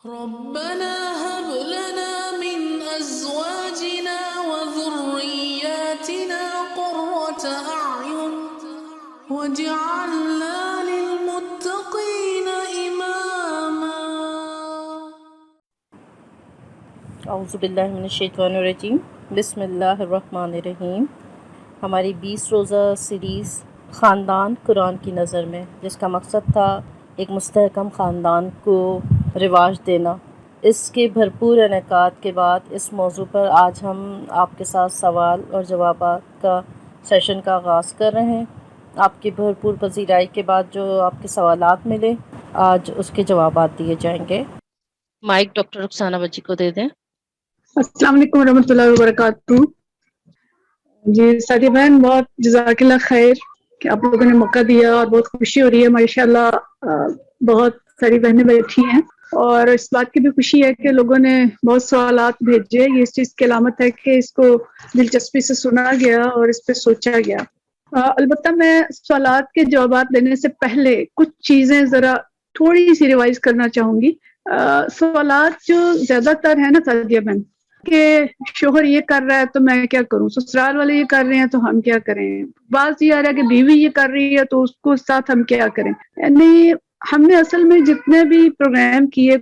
ربنا هب لنا من أزواجنا وذرياتنا قرة أعين واجعلنا للمتقين إماما. اعوذ باللہ من الشیطان الرجیم. بسم اللہ الرحمن الرحیم. ہماری 20 روزہ سیریز خاندان قرآن کی نظر میں، جس کا مقصد تھا ایک مستحکم خاندان کو رواج دینا. اس کے بھرپور انعقاد کے بعد اس موضوع پر آج ہم آپ کے ساتھ سوال اور جوابات کا سیشن کا آغاز کر رہے ہیں. آپ کی بھرپور پذیرائی کے بعد جو آپ کے سوالات ملے، آج اس کے جوابات دیے جائیں گے. مائک ڈاکٹر رخسانہ بچی کو دے دیں. السلام علیکم ورحمۃ اللہ وبرکاتہ. جی ساتھی بہن، بہت جزاک اللہ خیر کہ آپ لوگوں نے موقع دیا اور بہت خوشی ہو رہی ہے. ماشاءاللہ بہت ساری بہنیں بیٹھی ہیں اور اس بات کی بھی خوشی ہے کہ لوگوں نے بہت سوالات بھیجے. یہ اس چیز کی علامت ہے کہ اس کو دلچسپی سے سنا گیا اور اس پہ سوچا گیا. البتہ میں سوالات کے جوابات دینے سے پہلے کچھ چیزیں ذرا تھوڑی سی ریوائز کرنا چاہوں گی. سوالات جو زیادہ تر ہے نا سعدیہ بہن، کہ شوہر یہ کر رہا ہے تو میں کیا کروں، سسرال والے یہ کر رہے ہیں تو ہم کیا کریں، بعض یہ آ رہا ہے کہ بیوی یہ کر رہی ہے تو اس کو ساتھ ہم کیا کریں. یعنی ہم نے اصل میں جتنے بھی پروگرام کیے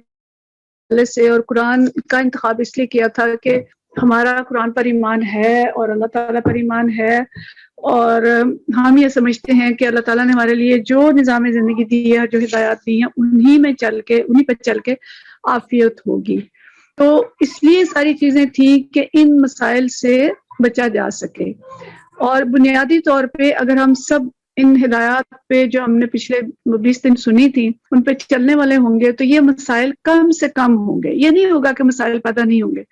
سے اور قرآن کا انتخاب اس لیے کیا تھا کہ ہمارا قرآن پر ایمان ہے اور اللہ تعالیٰ پر ایمان ہے، اور ہم یہ سمجھتے ہیں کہ اللہ تعالیٰ نے ہمارے لیے جو نظام زندگی دی ہے، جو ہدایات دی ہیں، انہی پہ چل کے عافیت ہوگی. تو اس لیے ساری چیزیں تھیں کہ ان مسائل سے بچا جا سکے. اور بنیادی طور پہ اگر ہم سب ان ہدایات پہ جو ہم نے پچھلے 20 دن سنی تھی ان پہ چلنے والے ہوں گے تو یہ مسائل کم سے کم ہوں گے. یہ نہیں ہوگا کہ مسائل پیدا نہیں ہوں گے،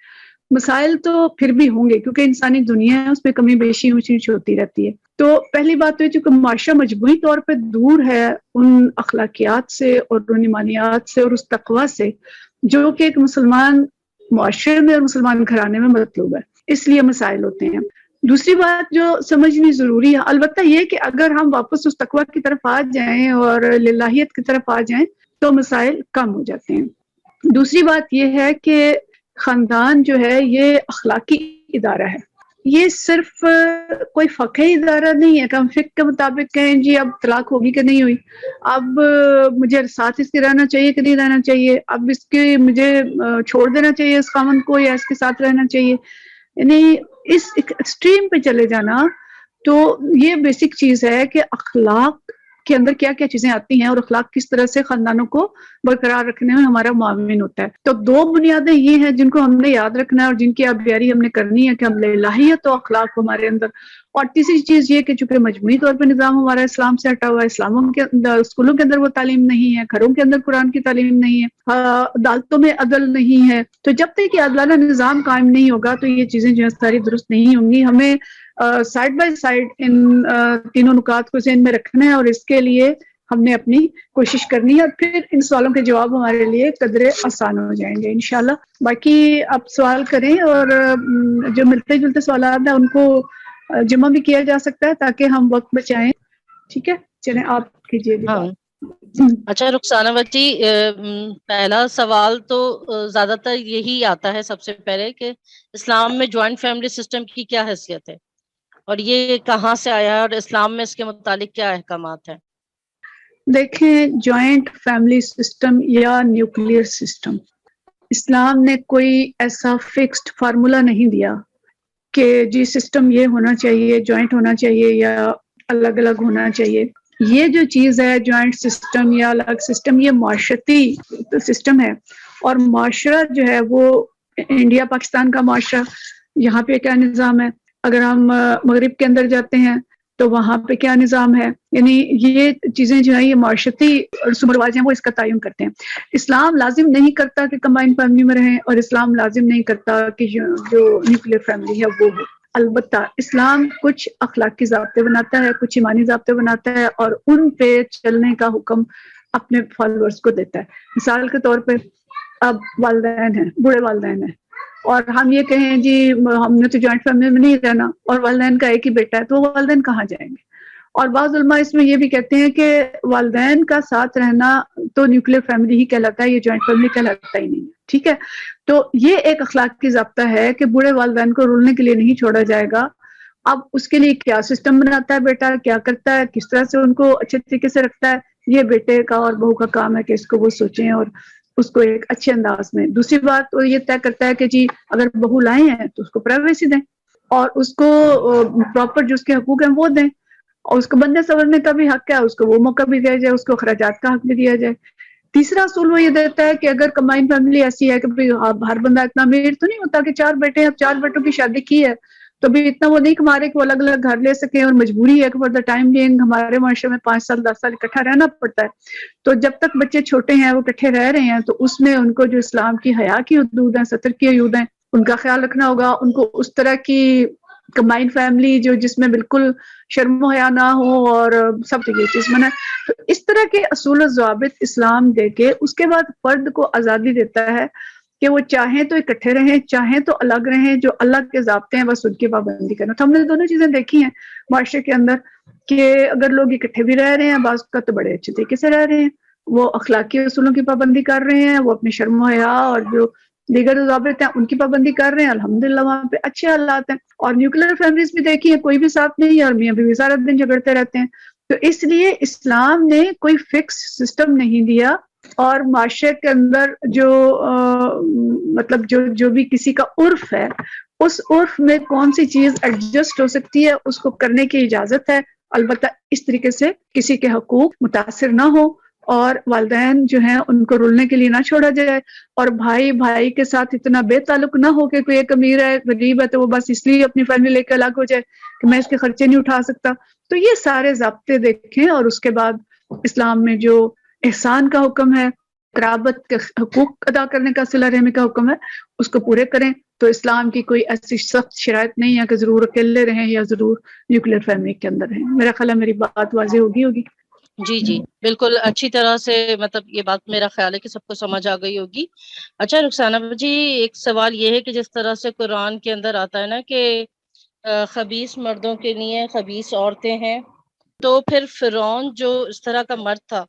مسائل تو پھر بھی ہوں گے کیونکہ انسانی دنیا ہے، اس میں کمی بیشی اونچ نیچ ہوتی رہتی ہے. تو پہلی بات تو یہ چونکہ معاشرہ مجموعی طور پہ دور ہے ان اخلاقیات سے اور ان ایمانیات سے اور اس تقوی سے جو کہ ایک مسلمان معاشرے میں اور مسلمان گھرانے میں مطلوب ہے، اس لیے مسائل ہوتے ہیں. دوسری بات جو سمجھنی ضروری ہے البتہ یہ کہ اگر ہم واپس اس تقوی کی طرف آ جائیں اور للہیت کی طرف آ جائیں تو مسائل کم ہو جاتے ہیں. دوسری بات یہ ہے کہ خاندان جو ہے یہ اخلاقی ادارہ ہے. یہ صرف کوئی فقہی ادارہ نہیں ہے کہ ہم فقہ کے مطابق کہیں جی اب طلاق ہوگی کہ نہیں ہوئی، اب مجھے ساتھ اس کے رہنا چاہیے کہ نہیں رہنا چاہیے، اب اس کے مجھے چھوڑ دینا چاہیے اس خامن کو یا اس کے ساتھ رہنا چاہیے. یعنی اس ایکسٹریم پہ چلے جانا. تو یہ بیسک چیز ہے کہ اخلاق کے اندر کیا کیا چیزیں آتی ہیں اور اخلاق کس طرح سے خاندانوں کو برقرار رکھنے میں ہمارا معاون ہوتا ہے. تو دو بنیادیں یہ ہیں جن کو ہم نے یاد رکھنا ہے اور جن کی آبیاری ہم نے کرنی ہے کہ ہم الہیت و اخلاق ہمارے اندر. اور تیسری چیز یہ کہ چونکہ مجموعی طور پہ نظام ہمارا اسلام سے ہٹا ہوا ہے، اسلاموں کے اندر اسکولوں کے اندر وہ تعلیم نہیں ہے، گھروں کے اندر قرآن کی تعلیم نہیں ہے، عدالتوں میں عدل نہیں ہے، تو جب تک کہ عادلانہ نظام قائم نہیں ہوگا تو یہ چیزیں جو ہے ساری درست نہیں ہوں گی. ہمیں سائڈ بائی سائڈ ان تینوں نکات کو ذہن میں رکھنا ہے اور اس کے لیے ہم نے اپنی کوشش کرنی ہے اور پھر ان سوالوں کے جواب ہمارے لیے قدرے آسان ہو جائیں گے انشاءاللہ. باقی آپ سوال کریں اور جو ملتے جلتے سوالات ہیں ان کو جمع بھی کیا جا سکتا ہے تاکہ ہم وقت بچائیں. ٹھیک ہے، چلیں آپ کیجیے بھی بات. اچھا رخسانہ بچی، پہلا سوال تو زیادہ تر یہی آتا ہے سب سے پہلے کہ اسلام میں جوائنٹ فیملی سسٹم کی کیا حیثیت ہے اور یہ کہاں سے آیا ہے اور اسلام میں اس کے متعلق کیا احکامات ہیں؟ دیکھیں، جوائنٹ فیملی سسٹم یا نیوکلیر سسٹم، اسلام نے کوئی ایسا فکسڈ فارمولا نہیں دیا کہ جی سسٹم یہ ہونا چاہیے، جوائنٹ ہونا چاہیے یا الگ الگ ہونا چاہیے. یہ جو چیز ہے جوائنٹ سسٹم یا الگ سسٹم، یہ معاشرتی سسٹم ہے. اور معاشرہ جو ہے وہ انڈیا پاکستان کا معاشرہ، یہاں پہ کیا نظام ہے، اگر ہم مغرب کے اندر جاتے ہیں تو وہاں پہ کیا نظام ہے، یعنی یہ چیزیں جو ہیں یہ معاشرتی رسوم و رواج ہیں وہ اس کا تعین کرتے ہیں. اسلام لازم نہیں کرتا کہ کمبائنڈ فیملی میں رہیں اور اسلام لازم نہیں کرتا کہ جو نیوکلیر فیملی ہے وہ ہو. البتہ اسلام کچھ اخلاقی ضابطے بناتا ہے، کچھ ایمانی ضابطے بناتا ہے اور ان پہ چلنے کا حکم اپنے فالوورز کو دیتا ہے. مثال کے طور پہ اب والدین ہیں، بوڑھے والدین ہیں، اور ہم یہ کہیں جی ہم نے تو جوائنٹ فیملی میں نہیں رہنا اور والدین کا ایک ہی بیٹا ہے تو والدین کہاں جائیں گے؟ اور بعض علماء اس میں یہ بھی کہتے ہیں کہ والدین کا ساتھ رہنا تو نیوکلیر فیملی ہی کہلاتا ہے، یہ جوائنٹ فیملی کہلاتا ہی نہیں ہے، ٹھیک ہے. تو یہ ایک اخلاقی ضابطہ ہے کہ بوڑھے والدین کو رولنے کے لیے نہیں چھوڑا جائے گا. اب اس کے لیے کیا سسٹم بناتا ہے بیٹا، کیا کرتا ہے، کس طرح سے ان کو اچھے طریقے سے رکھتا ہے، یہ بیٹے کا اور بہو کا کام ہے کہ اس کو وہ سوچیں اور اس کو ایک اچھے انداز میں. دوسری بات وہ یہ طے کرتا ہے کہ جی اگر بہو لائے ہیں تو اس کو پرائیویسی دیں اور اس کو پراپر جو اس کے حقوق ہیں وہ دیں، اور اس کو بننے سنورنے کا بھی حق ہے، اس کو وہ موقع بھی دیا جائے، اس کو اخراجات کا حق بھی دیا جائے. تیسرا اصول وہ یہ دیتا ہے کہ اگر کمبائنڈ فیملی ایسی ہے کہ ہر بندہ اتنا امیر تو نہیں ہوتا کہ 4 بیٹے ہیں، اب 4 بیٹوں کی شادی کی ہے تو بھی اتنا وہ نہیں کما رہے کہ وہ الگ الگ گھر لے سکیں، اور مجبوری ہے کہ فار دا ٹائم بینگ ہمارے معاشرے میں 5 سال 10 سال اکٹھا رہنا پڑتا ہے. تو جب تک بچے چھوٹے ہیں وہ اکٹھے رہ رہے ہیں تو اس میں ان کو جو اسلام کی حیا کی حدود ہیں، سطر کی حدود ہیں، ان کا خیال رکھنا ہوگا. ان کو اس طرح کی کمبائنڈ فیملی جس میں بالکل شرم و حیا نہ ہو اور سب یہ چیز منع. تو اس طرح کے اصول و ضوابط اسلام دے کے اس کے بعد فرد کو آزادی دیتا ہے کہ وہ چاہیں تو اکٹھے رہیں، چاہیں تو الگ رہیں، جو اللہ کے ضابطے ہیں بس ان کی پابندی کرنا. تو ہم نے دونوں چیزیں دیکھی ہیں معاشرے کے اندر کہ اگر لوگ اکٹھے بھی رہ رہے ہیں بعض کا تو بڑے اچھے طریقے سے رہ رہے ہیں، وہ اخلاقی اصولوں کی پابندی کر رہے ہیں، وہ اپنی شرم و حیا اور جو دیگر ضوابط ہیں ان کی پابندی کر رہے ہیں، الحمدللہ وہاں پہ اچھے حالات ہیں. اور نیوکلیر فیملیز بھی دیکھی ہیں، کوئی بھی ساتھ نہیں ہے اور میاں بیوی سارا دن جھگڑتے رہتے ہیں. تو اس لیے اسلام نے کوئی فکس سسٹم نہیں دیا، اور معاشرے کے اندر جو مطلب جو بھی کسی کا عرف ہے اس عرف میں کون سی چیز ایڈجسٹ ہو سکتی ہے اس کو کرنے کی اجازت ہے، البتہ اس طریقے سے کسی کے حقوق متاثر نہ ہو اور والدین جو ہیں ان کو رولنے کے لیے نہ چھوڑا جائے، اور بھائی بھائی کے ساتھ اتنا بے تعلق نہ ہو کہ کوئی ایک امیر ہے غریب ہے تو وہ بس اس لیے اپنی فیملی لے کے الگ ہو جائے کہ میں اس کے خرچے نہیں اٹھا سکتا. تو یہ سارے ضابطے دیکھیں اور اس کے بعد اسلام میں جو احسان کا حکم ہے، قرابت کے حقوق ادا کرنے کا، صلہ رحمی کا حکم ہے، اس کو پورے کریں. تو اسلام کی کوئی ایسی سخت شرائط نہیں ہے کہ ضرور اکیلے رہیں یا ضرور نیوکلیر فیملی کے اندر رہیں. میرا خیال ہے میری بات واضح ہوگی. جی جی بالکل اچھی طرح سے، مطلب یہ بات میرا خیال ہے کہ سب کو سمجھ آ گئی ہوگی. اچھا رخسانہ جی، ایک سوال یہ ہے کہ جس طرح سے قرآن کے اندر آتا ہے نا کہ خبیث مردوں کے لیے خبیث عورتیں ہیں، تو پھر فرعون جو اس طرح کا مرد تھا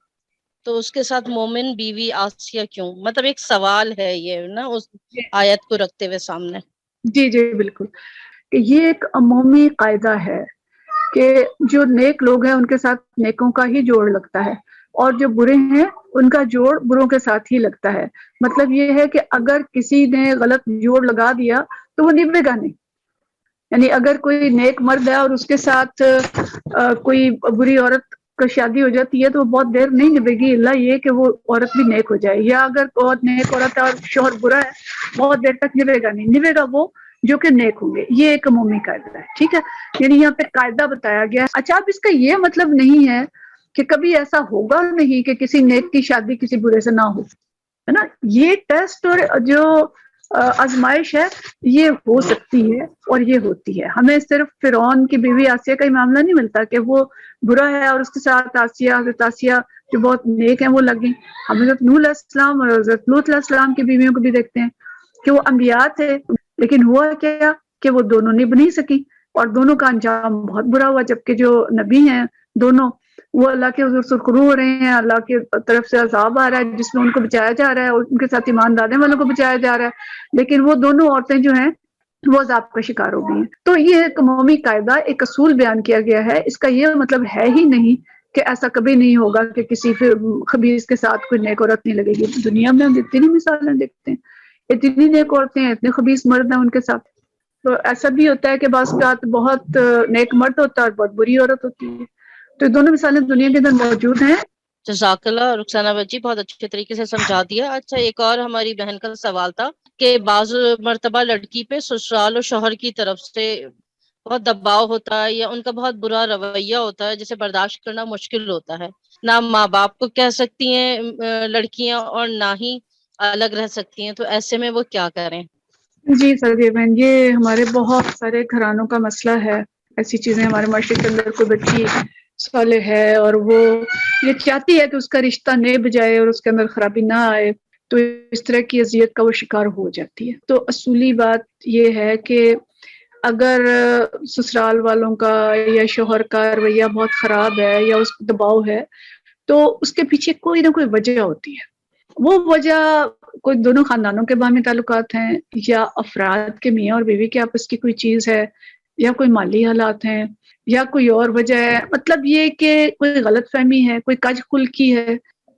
تو اس کے ساتھ مومن بیوی آسیہ کیوں؟ مطلب ایک سوال ہے یہ نا اس آیت کو رکھتے ہوئے سامنے. جی جی بالکل، کہ یہ ایک عمومی قاعدہ ہے کہ جو نیک لوگ ہیں ان کے ساتھ نیکوں کا ہی جوڑ لگتا ہے، اور جو برے ہیں ان کا جوڑ بروں کے ساتھ ہی لگتا ہے. مطلب یہ ہے کہ اگر کسی نے غلط جوڑ لگا دیا تو وہ نبھے گا نہیں. یعنی اگر کوئی نیک مرد ہے اور اس کے ساتھ کوئی بری عورت کا شادی ہو جاتی ہے تو وہ بہت دیر نہیں نبھے گی، اللہ یہ کہ وہ عورت بھی نیک ہو جائے. یا اگر بہت نیک عورت ہے اور شوہر برا ہے بہت دیر تک نبھے گا نہیں، نبھے گا وہ جو کہ نیک ہوں گے. یہ ایک عمومی قاعدہ ہے، ٹھیک ہے. یعنی یہاں پہ قاعدہ بتایا گیا ہے. اچھا اب اس کا یہ مطلب نہیں ہے کہ کبھی ایسا ہوگا نہیں کہ کسی نیک کی شادی کسی برے سے نہ ہو، ہے نا. یہ ٹیسٹ اور جو آزمائش ہے یہ ہو سکتی ہے اور یہ ہوتی ہے. ہمیں صرف فرعون کی بیوی آسیہ کا ہی معاملہ نہیں ملتا کہ وہ برا ہے اور اس کے ساتھ حضرت آسیہ جو بہت نیک ہیں وہ لگ گئیں. ہم حضرت نوح علیہ السلام اور حضرت لوط علیہ السلام کی بیویوں کو بھی دیکھتے ہیں کہ وہ انبیاء تھے لیکن ہوا کیا کہ وہ دونوں نبھ نہیں سکی اور دونوں کا انجام بہت برا ہوا. جبکہ جو نبی ہیں دونوں وہ اللہ کے حضور سرخرو ہو رہے ہیں، اللہ کی طرف سے عذاب آ رہا ہے جس میں ان کو بچایا جا رہا ہے اور ان کے ساتھ ایمان لانے والوں کو بچایا جا رہا ہے، لیکن وہ دونوں عورتیں جو ہیں وہ عذاب کا شکار ہو گئی ہیں. تو یہ ایک عمومی قاعدہ، ایک اصول بیان کیا گیا ہے. اس کا یہ مطلب ہے ہی نہیں کہ ایسا کبھی نہیں ہوگا کہ کسی خبیث کے ساتھ کوئی نیک عورت نہیں لگے گی. دنیا میں ہم اتنی مثالیں دیکھتے ہیں، اتنی نیک عورتیں ہیں، اتنے خبیث مرد ہیں ان کے ساتھ. تو ایسا بھی ہوتا ہے کہ بعض اوقات بہت نیک مرد ہوتا ہے اور بہت بری عورت ہوتی ہے. تو دونوں مثالیں دنیا کے اندر موجود ہیں. جزاک اللہ رخسانہ بجی، بہت اچھے طریقے سے سمجھا دیا. اچھا ایک اور ہماری بہن کا سوال تھا کہ بعض مرتبہ لڑکی پہ سسرال اور شوہر کی طرف سے بہت دباؤ ہوتا ہے یا ان کا بہت برا رویہ ہوتا ہے جسے برداشت کرنا مشکل ہوتا ہے. نہ ماں باپ کو کہہ سکتی ہیں لڑکیاں اور نہ ہی الگ رہ سکتی ہیں، تو ایسے میں وہ کیا کریں؟ جی سعدیہ بہن، یہ ہمارے بہت سارے گھرانوں کا مسئلہ ہے. ایسی چیزیں ہمارے معاشرے کے اندر کوئی بچی صالح ہے اور وہ یہ چاہتی ہے کہ اس کا رشتہ نبھ جائے اور اس کے اندر خرابی نہ آئے، تو اس طرح کی اذیت کا وہ شکار ہو جاتی ہے. تو اصولی بات یہ ہے کہ اگر سسرال والوں کا یا شوہر کا رویہ بہت خراب ہے یا اس کو دباؤ ہے تو اس کے پیچھے کوئی نہ کوئی وجہ ہوتی ہے. وہ وجہ کوئی دونوں خاندانوں کے باہمی تعلقات ہیں یا افراد کے میاں اور بیوی کے آپس کی کوئی چیز ہے یا کوئی مالی حالات ہیں یا کوئی اور وجہ ہے. مطلب یہ کہ کوئی غلط فہمی ہے, کوئی کج خلقی ہے,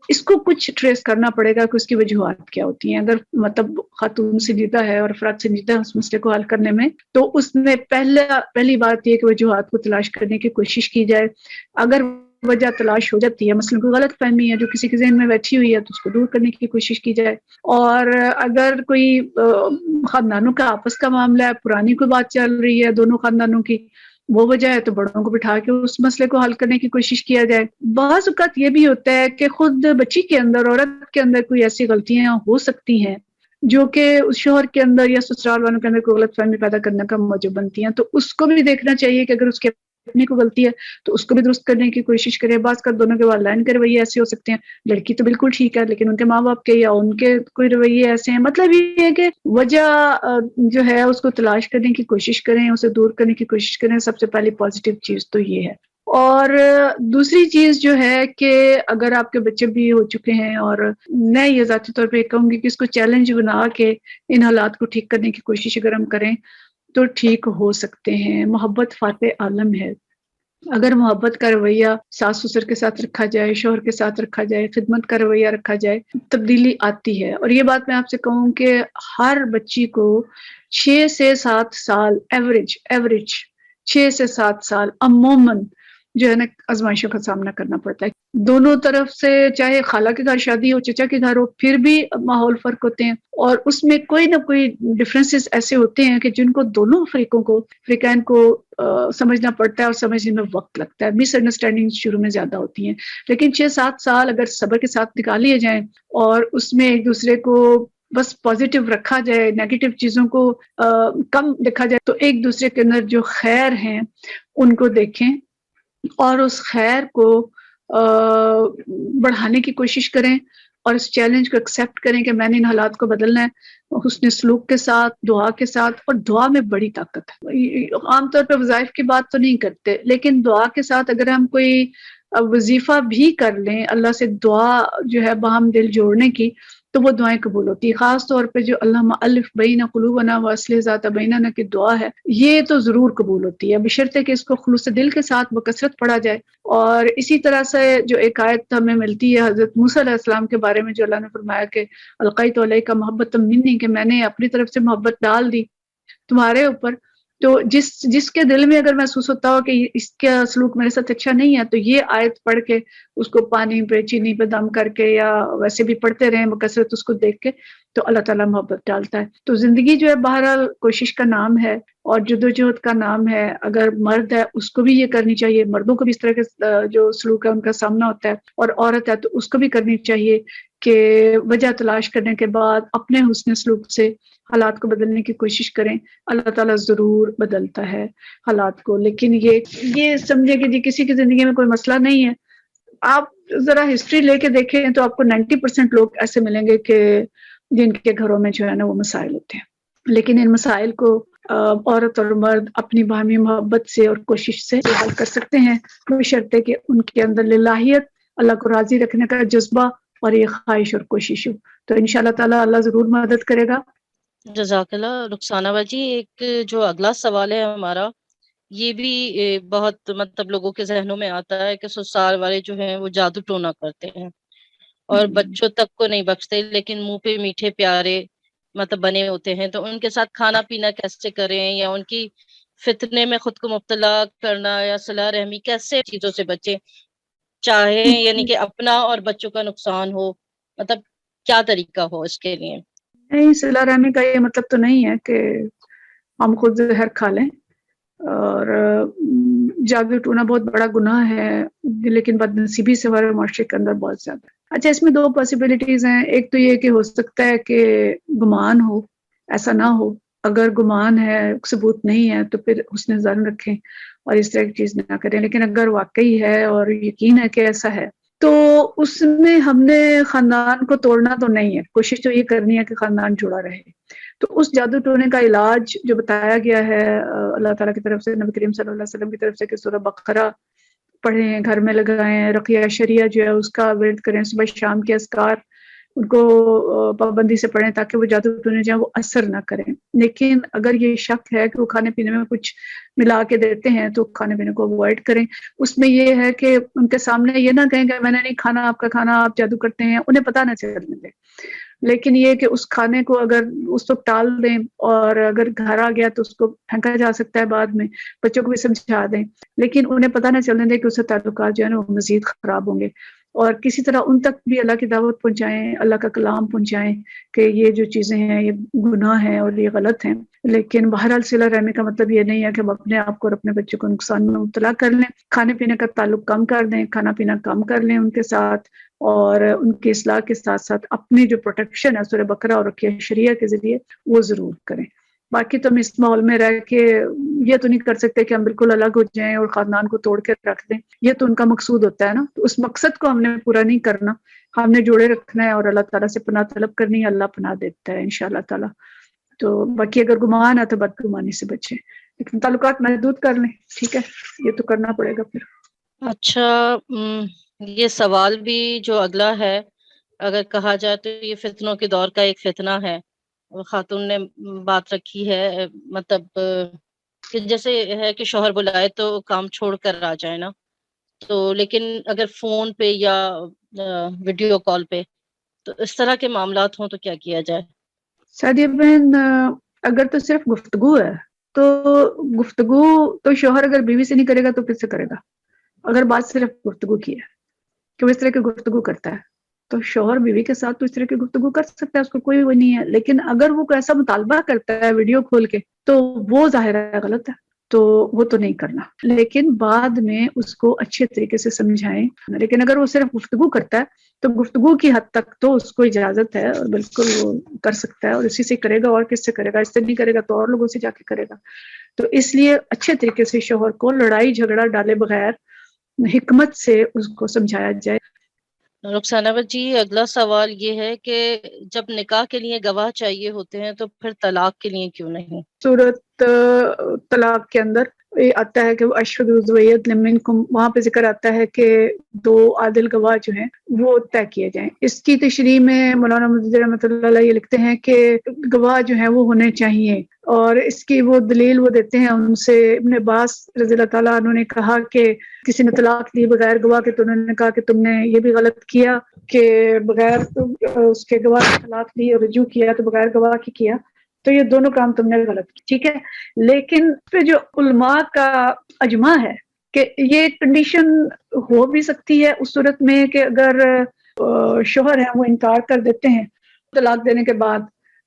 اس کو کچھ ٹریس کرنا پڑے گا کہ اس کی وجوہات کیا ہوتی ہیں. اگر مطلب خاتون سنجیدہ ہے اور افراد سنجیدہ ہے اس مسئلے کو حل کرنے میں, تو اس میں پہلی بات یہ کہ وجوہات کو تلاش کرنے کی کوشش کی جائے. اگر وجہ تلاش ہو جاتی ہے, مثلا کوئی غلط فہمی ہے جو کسی کے ذہن میں بیٹھی ہوئی ہے, تو اس کو دور کرنے کی کوشش کی جائے. اور اگر کوئی خاندانوں کا آپس کا معاملہ ہے, پرانی کوئی بات چل رہی ہے دونوں خاندانوں کی, وہ وجہ ہے تو بڑوں کو بٹھا کے اس مسئلے کو حل کرنے کی کوشش کیا جائے. بعض اوقات یہ بھی ہوتا ہے کہ خود بچی کے اندر, عورت کے اندر کوئی ایسی غلطیاں ہو سکتی ہیں جو کہ اس شوہر کے اندر یا سسرال والوں کے اندر کوئی غلط فہمی پیدا کرنے کا موجب بنتی ہیں. تو اس کو بھی دیکھنا چاہیے کہ اگر اس کے اپنی کو غلطی ہے تو اس کو بھی درست کرنے کی کوشش کرے. بعض کا دونوں کے والدین کے رویے ایسے ہو سکتے ہیں, لڑکی تو بالکل ٹھیک ہے لیکن ان کے ماں باپ کے یا ان کے کوئی رویے ایسے ہیں. مطلب یہ ہے کہ وجہ جو ہے اس کو تلاش کرنے کی کوشش کریں, اسے دور کرنے کی کوشش کریں. سب سے پہلی پازیٹیو چیز تو یہ ہے. اور دوسری چیز جو ہے کہ اگر آپ کے بچے بھی ہو چکے ہیں, اور میں یہ ذاتی طور پہ کہوں گی کہ اس کو چیلنج بنا کے ان حالات کو ٹھیک کرنے کی کوشش اگر ہم کریں تو ٹھیک ہو سکتے ہیں. محبت فاتح عالم ہے. اگر محبت کا رویہ ساس سسر کے ساتھ رکھا جائے, شوہر کے ساتھ رکھا جائے, خدمت کا رویہ رکھا جائے, تبدیلی آتی ہے. اور یہ بات میں آپ سے کہوں کہ ہر بچی کو 6 سے 7 سال ایوریج 6 سے 7 سال عموماً جو ہے نا آزمائشوں کا سامنا کرنا پڑتا ہے. دونوں طرف سے, چاہے خالہ کے گھر شادی ہو, چچا کے گھر ہو, پھر بھی ماحول فرق ہوتے ہیں. اور اس میں کوئی نہ کوئی ڈفرینسز ایسے ہوتے ہیں کہ جن کو دونوں فریقین کو سمجھنا پڑتا ہے اور سمجھنے میں وقت لگتا ہے. مس انڈرسٹینڈنگ شروع میں زیادہ ہوتی ہیں, لیکن 6-7 سال اگر صبر کے ساتھ نکال لیے جائیں اور اس میں ایک دوسرے کو بس پازیٹیو رکھا جائے, نیگیٹو چیزوں کو کم دیکھا جائے, تو ایک دوسرے کے اندر جو خیر ہیں ان کو دیکھیں اور اس خیر کو بڑھانے کی کوشش کریں, اور اس چیلنج کو ایکسیپٹ کریں کہ میں نے ان حالات کو بدلنا ہے حسن سلوک کے ساتھ, دعا کے ساتھ. اور دعا میں بڑی طاقت ہے. عام طور پہ وظائف کی بات تو نہیں کرتے, لیکن دعا کے ساتھ اگر ہم کوئی وظیفہ بھی کر لیں, اللہ سے دعا جو ہے باہم دل جوڑنے کی, تو وہ دعائیں قبول ہوتی ہیں. خاص طور پہ جو اللہم الف بین قلوبنا واصلح ذات بیننا کی دعا ہے, یہ تو ضرور قبول ہوتی ہے, بشرطے کہ اس کو خلوص دل کے ساتھ بکثرت پڑھا جائے. اور اسی طرح سے جو ایک آیت ہمیں ملتی ہے حضرت موسیٰ علیہ السلام کے بارے میں, جو اللہ نے فرمایا کہ القیت علیک محبۃ منی, کہ میں نے اپنی طرف سے محبت ڈال دی تمہارے اوپر. تو جس کے دل میں اگر محسوس ہوتا ہو کہ اس کا سلوک میرے ساتھ اچھا نہیں ہے, تو یہ آیت پڑھ کے اس کو پانی پہ چینی پہ دم کر کے یا ویسے بھی پڑھتے رہیں بکثرت اس کو دیکھ کے, تو اللہ تعالیٰ محبت ڈالتا ہے. تو زندگی جو ہے بہرحال کوشش کا نام ہے اور جدوجہد کا نام ہے. اگر مرد ہے اس کو بھی یہ کرنی چاہیے, مردوں کو بھی اس طرح کے جو سلوک ہے ان کا سامنا ہوتا ہے, اور عورت ہے تو اس کو بھی کرنی چاہیے کہ وجہ تلاش کرنے کے بعد اپنے حسن سلوک سے حالات کو بدلنے کی کوشش کریں. اللہ تعالیٰ ضرور بدلتا ہے حالات کو. لیکن یہ سمجھے کہ جی کسی کی زندگی میں کوئی مسئلہ نہیں ہے, آپ ذرا ہسٹری لے کے دیکھیں تو آپ کو 90% لوگ ایسے ملیں گے کہ جن کے گھروں میں جو ہے نا وہ مسائل ہوتے ہیں. لیکن ان مسائل کو عورت اور مرد اپنی باہمی محبت سے اور کوشش سے حل کر سکتے ہیں, بشرطے کہ ان کے اندر للہیت, اللہ کو راضی رکھنے کا جذبہ اور یہ خواہش اور کوشش ہو. تو انشاءاللہ تعالیٰ اللہ ضرور مدد کرے گا. جزاک اللہ. رخسانہ باجی, ایک جو اگلا سوال ہے ہمارا, یہ بھی بہت مطلب لوگوں کے ذہنوں میں آتا ہے کہ سسرال والے جو ہیں وہ جادو ٹونا کرتے ہیں اور بچوں تک کو نہیں بخشتے, لیکن منہ پہ میٹھے پیارے مطلب بنے ہوتے ہیں. تو ان کے ساتھ کھانا پینا کیسے کریں, یا ان کی فتنے میں خود کو مبتلا کرنا یا صلہ رحمی کیسے چیزوں سے بچیں, چاہے یعنی کہ اپنا اور بچوں کا نقصان ہو, مطلب کیا طریقہ ہو اس کے لیے؟ نہیں, صلہ رحمی کا یہ مطلب تو نہیں ہے کہ ہم خود زہر کھا لیں, اور جادو ٹونا بہت بڑا گناہ ہے, لیکن بدنصیبی سے ہمارے معاشرے کے اندر بہت زیادہ ہے. اچھا, اس میں 2 پاسبلٹیز ہیں. ایک تو یہ کہ ہو سکتا ہے کہ گمان ہو, ایسا نہ ہو. اگر گمان ہے, ثبوت نہیں ہے, تو پھر حسن ظن رکھیں اور اس طرح کی چیز نہ کریں. لیکن اگر واقعی ہے اور یقین ہے کہ ایسا ہے, تو اس میں ہم نے خاندان کو توڑنا تو نہیں ہے. کوشش تو یہ کرنی ہے کہ خاندان جڑا رہے. تو اس جادو ٹونے کا علاج جو بتایا گیا ہے اللہ تعالیٰ کی طرف سے، نبی کریم صلی اللہ علیہ وسلم کی طرف سے، کہ سورہ بقرہ پڑھیں، گھر میں لگائیں، رقیہ شریعہ جو ہے اس کا ورد کریں، صبح شام کے اذکار ان کو پابندی سے پڑھیں تاکہ وہ جادو ٹونے جو ہے وہ اثر نہ کریں۔ لیکن اگر یہ شک ہے کہ وہ کھانے پینے میں کچھ ملا کے دیتے ہیں تو کھانے پینے کو اوائڈ کریں۔ اس میں یہ ہے کہ ان کے سامنے یہ نہ کہیں کہ میں نے نہیں کھانا آپ کا کھانا، آپ جادو کرتے ہیں، انہیں پتہ نہ چلنے دیں۔ لیکن یہ کہ اس کھانے کو اگر اس وقت ٹال دیں، اور اگر گھر آ گیا تو اس کو پھینکا جا سکتا ہے بعد میں، بچوں کو بھی سمجھا دیں، لیکن انہیں پتہ نہ چلنے دیں کہ اس سے تعلقات جو ہے نا وہ مزید خراب ہوں گے۔ اور کسی طرح ان تک بھی اللہ کی دعوت پہنچائیں، اللہ کا کلام پہنچائیں کہ یہ جو چیزیں ہیں یہ گناہ ہیں اور یہ غلط ہیں۔ لیکن بہرحال صلہ رحمی کا مطلب یہ نہیں ہے کہ ہم اپنے آپ کو اور اپنے بچوں کو نقصان میں مبتلا کر لیں۔ کھانے پینے کا تعلق کم کر دیں، کھانا پینا کم کر لیں ان کے ساتھ، اور ان کی اصلاح کے ساتھ ساتھ اپنی جو پروٹیکشن ہے سورہ بقرہ اور رقیہ شریعہ کے ذریعے وہ ضرور کریں۔ باقی تو ہم اس ماحول میں رہ کے یہ تو نہیں کر سکتے کہ ہم بالکل الگ ہو جائیں اور خاندان کو توڑ کے رکھ دیں، یہ تو ان کا مقصود ہوتا ہے نا، تو اس مقصد کو ہم نے پورا نہیں کرنا، ہم نے جوڑے رکھنا ہے اور اللہ تعالیٰ سے پناہ طلب کرنی ہے، اللہ پناہ دیتا ہے انشاءاللہ تعالیٰ۔ تو باقی اگر گمان ہے تو بدگمانی سے بچیں، لیکن تعلقات محدود کر لیں، ٹھیک ہے، یہ تو کرنا پڑے گا پھر۔ اچھا، یہ سوال بھی جو اگلا ہے، اگر کہا جائے تو یہ فتنوں کے دور کا ایک فتنہ ہے۔ خاتون نے بات رکھی ہے، مطلب کہ جیسے ہے کہ شوہر بلائے تو کام چھوڑ کر آ جائے نا، تو لیکن اگر فون پہ یا ویڈیو کال پہ، تو اس طرح کے معاملات ہوں تو کیا کیا جائے؟ سعدیہ بہن، اگر تو صرف گفتگو ہے تو گفتگو تو شوہر اگر بیوی سے نہیں کرے گا تو کس سے کرے گا؟ اگر بات صرف گفتگو کی ہے کہ وہ اس طرح کی گفتگو کرتا ہے تو شوہر بیوی کے ساتھ تو اس طرح کی گفتگو کر سکتا ہے، اس کو کوئی وہ نہیں ہے۔ لیکن اگر وہ کوئی ایسا مطالبہ کرتا ہے ویڈیو کھول کے تو وہ ظاہر ہے غلط ہے، تو وہ تو نہیں کرنا، لیکن بعد میں اس کو اچھے طریقے سے سمجھائیں۔ لیکن اگر وہ صرف گفتگو کرتا ہے تو گفتگو کی حد تک تو اس کو اجازت ہے اور بالکل وہ کر سکتا ہے، اور اسی سے کرے گا، اور کس سے کرے گا؟ اس سے نہیں کرے گا تو اور لوگوں سے جا کے کرے گا۔ تو اس لیے اچھے طریقے سے شوہر کو لڑائی جھگڑا ڈالے بغیر حکمت سے اس کو سمجھایا جائے۔ رخسانہ جی، اگلا سوال یہ ہے کہ جب نکاح کے لیے گواہ چاہیے ہوتے ہیں تو پھر طلاق کے لیے کیوں نہیں؟ سورت طلاق کے اندر یہ آتا ہے کہ وہ اشہد ذوی عدل منکم، وہاں پہ ذکر آتا ہے کہ 2 عادل گواہ جو ہیں وہ طے کیے جائیں۔ اس کی تشریح میں مولانا مجدد رحمۃ اللہ علیہ یہ لکھتے ہیں کہ گواہ جو ہیں وہ ہونے چاہیے، اور اس کی وہ دلیل وہ دیتے ہیں ان سے۔ ابن عباس رضی اللہ تعالیٰ عنہ نے کہا کہ کسی نے طلاق دی بغیر گواہ کے، تو انہوں نے کہا کہ تم نے یہ بھی غلط کیا کہ بغیر اس کے گواہ کی طلاق دی اور رجوع کیا تو بغیر گواہ کی کیا، تو یہ دونوں کام تم نے غلط کی، ٹھیک ہے۔ لیکن پھر جو علماء کا اجماع ہے کہ یہ کنڈیشن ہو بھی سکتی ہے اس صورت میں کہ اگر شوہر ہیں وہ انکار کر دیتے ہیں طلاق دینے کے بعد،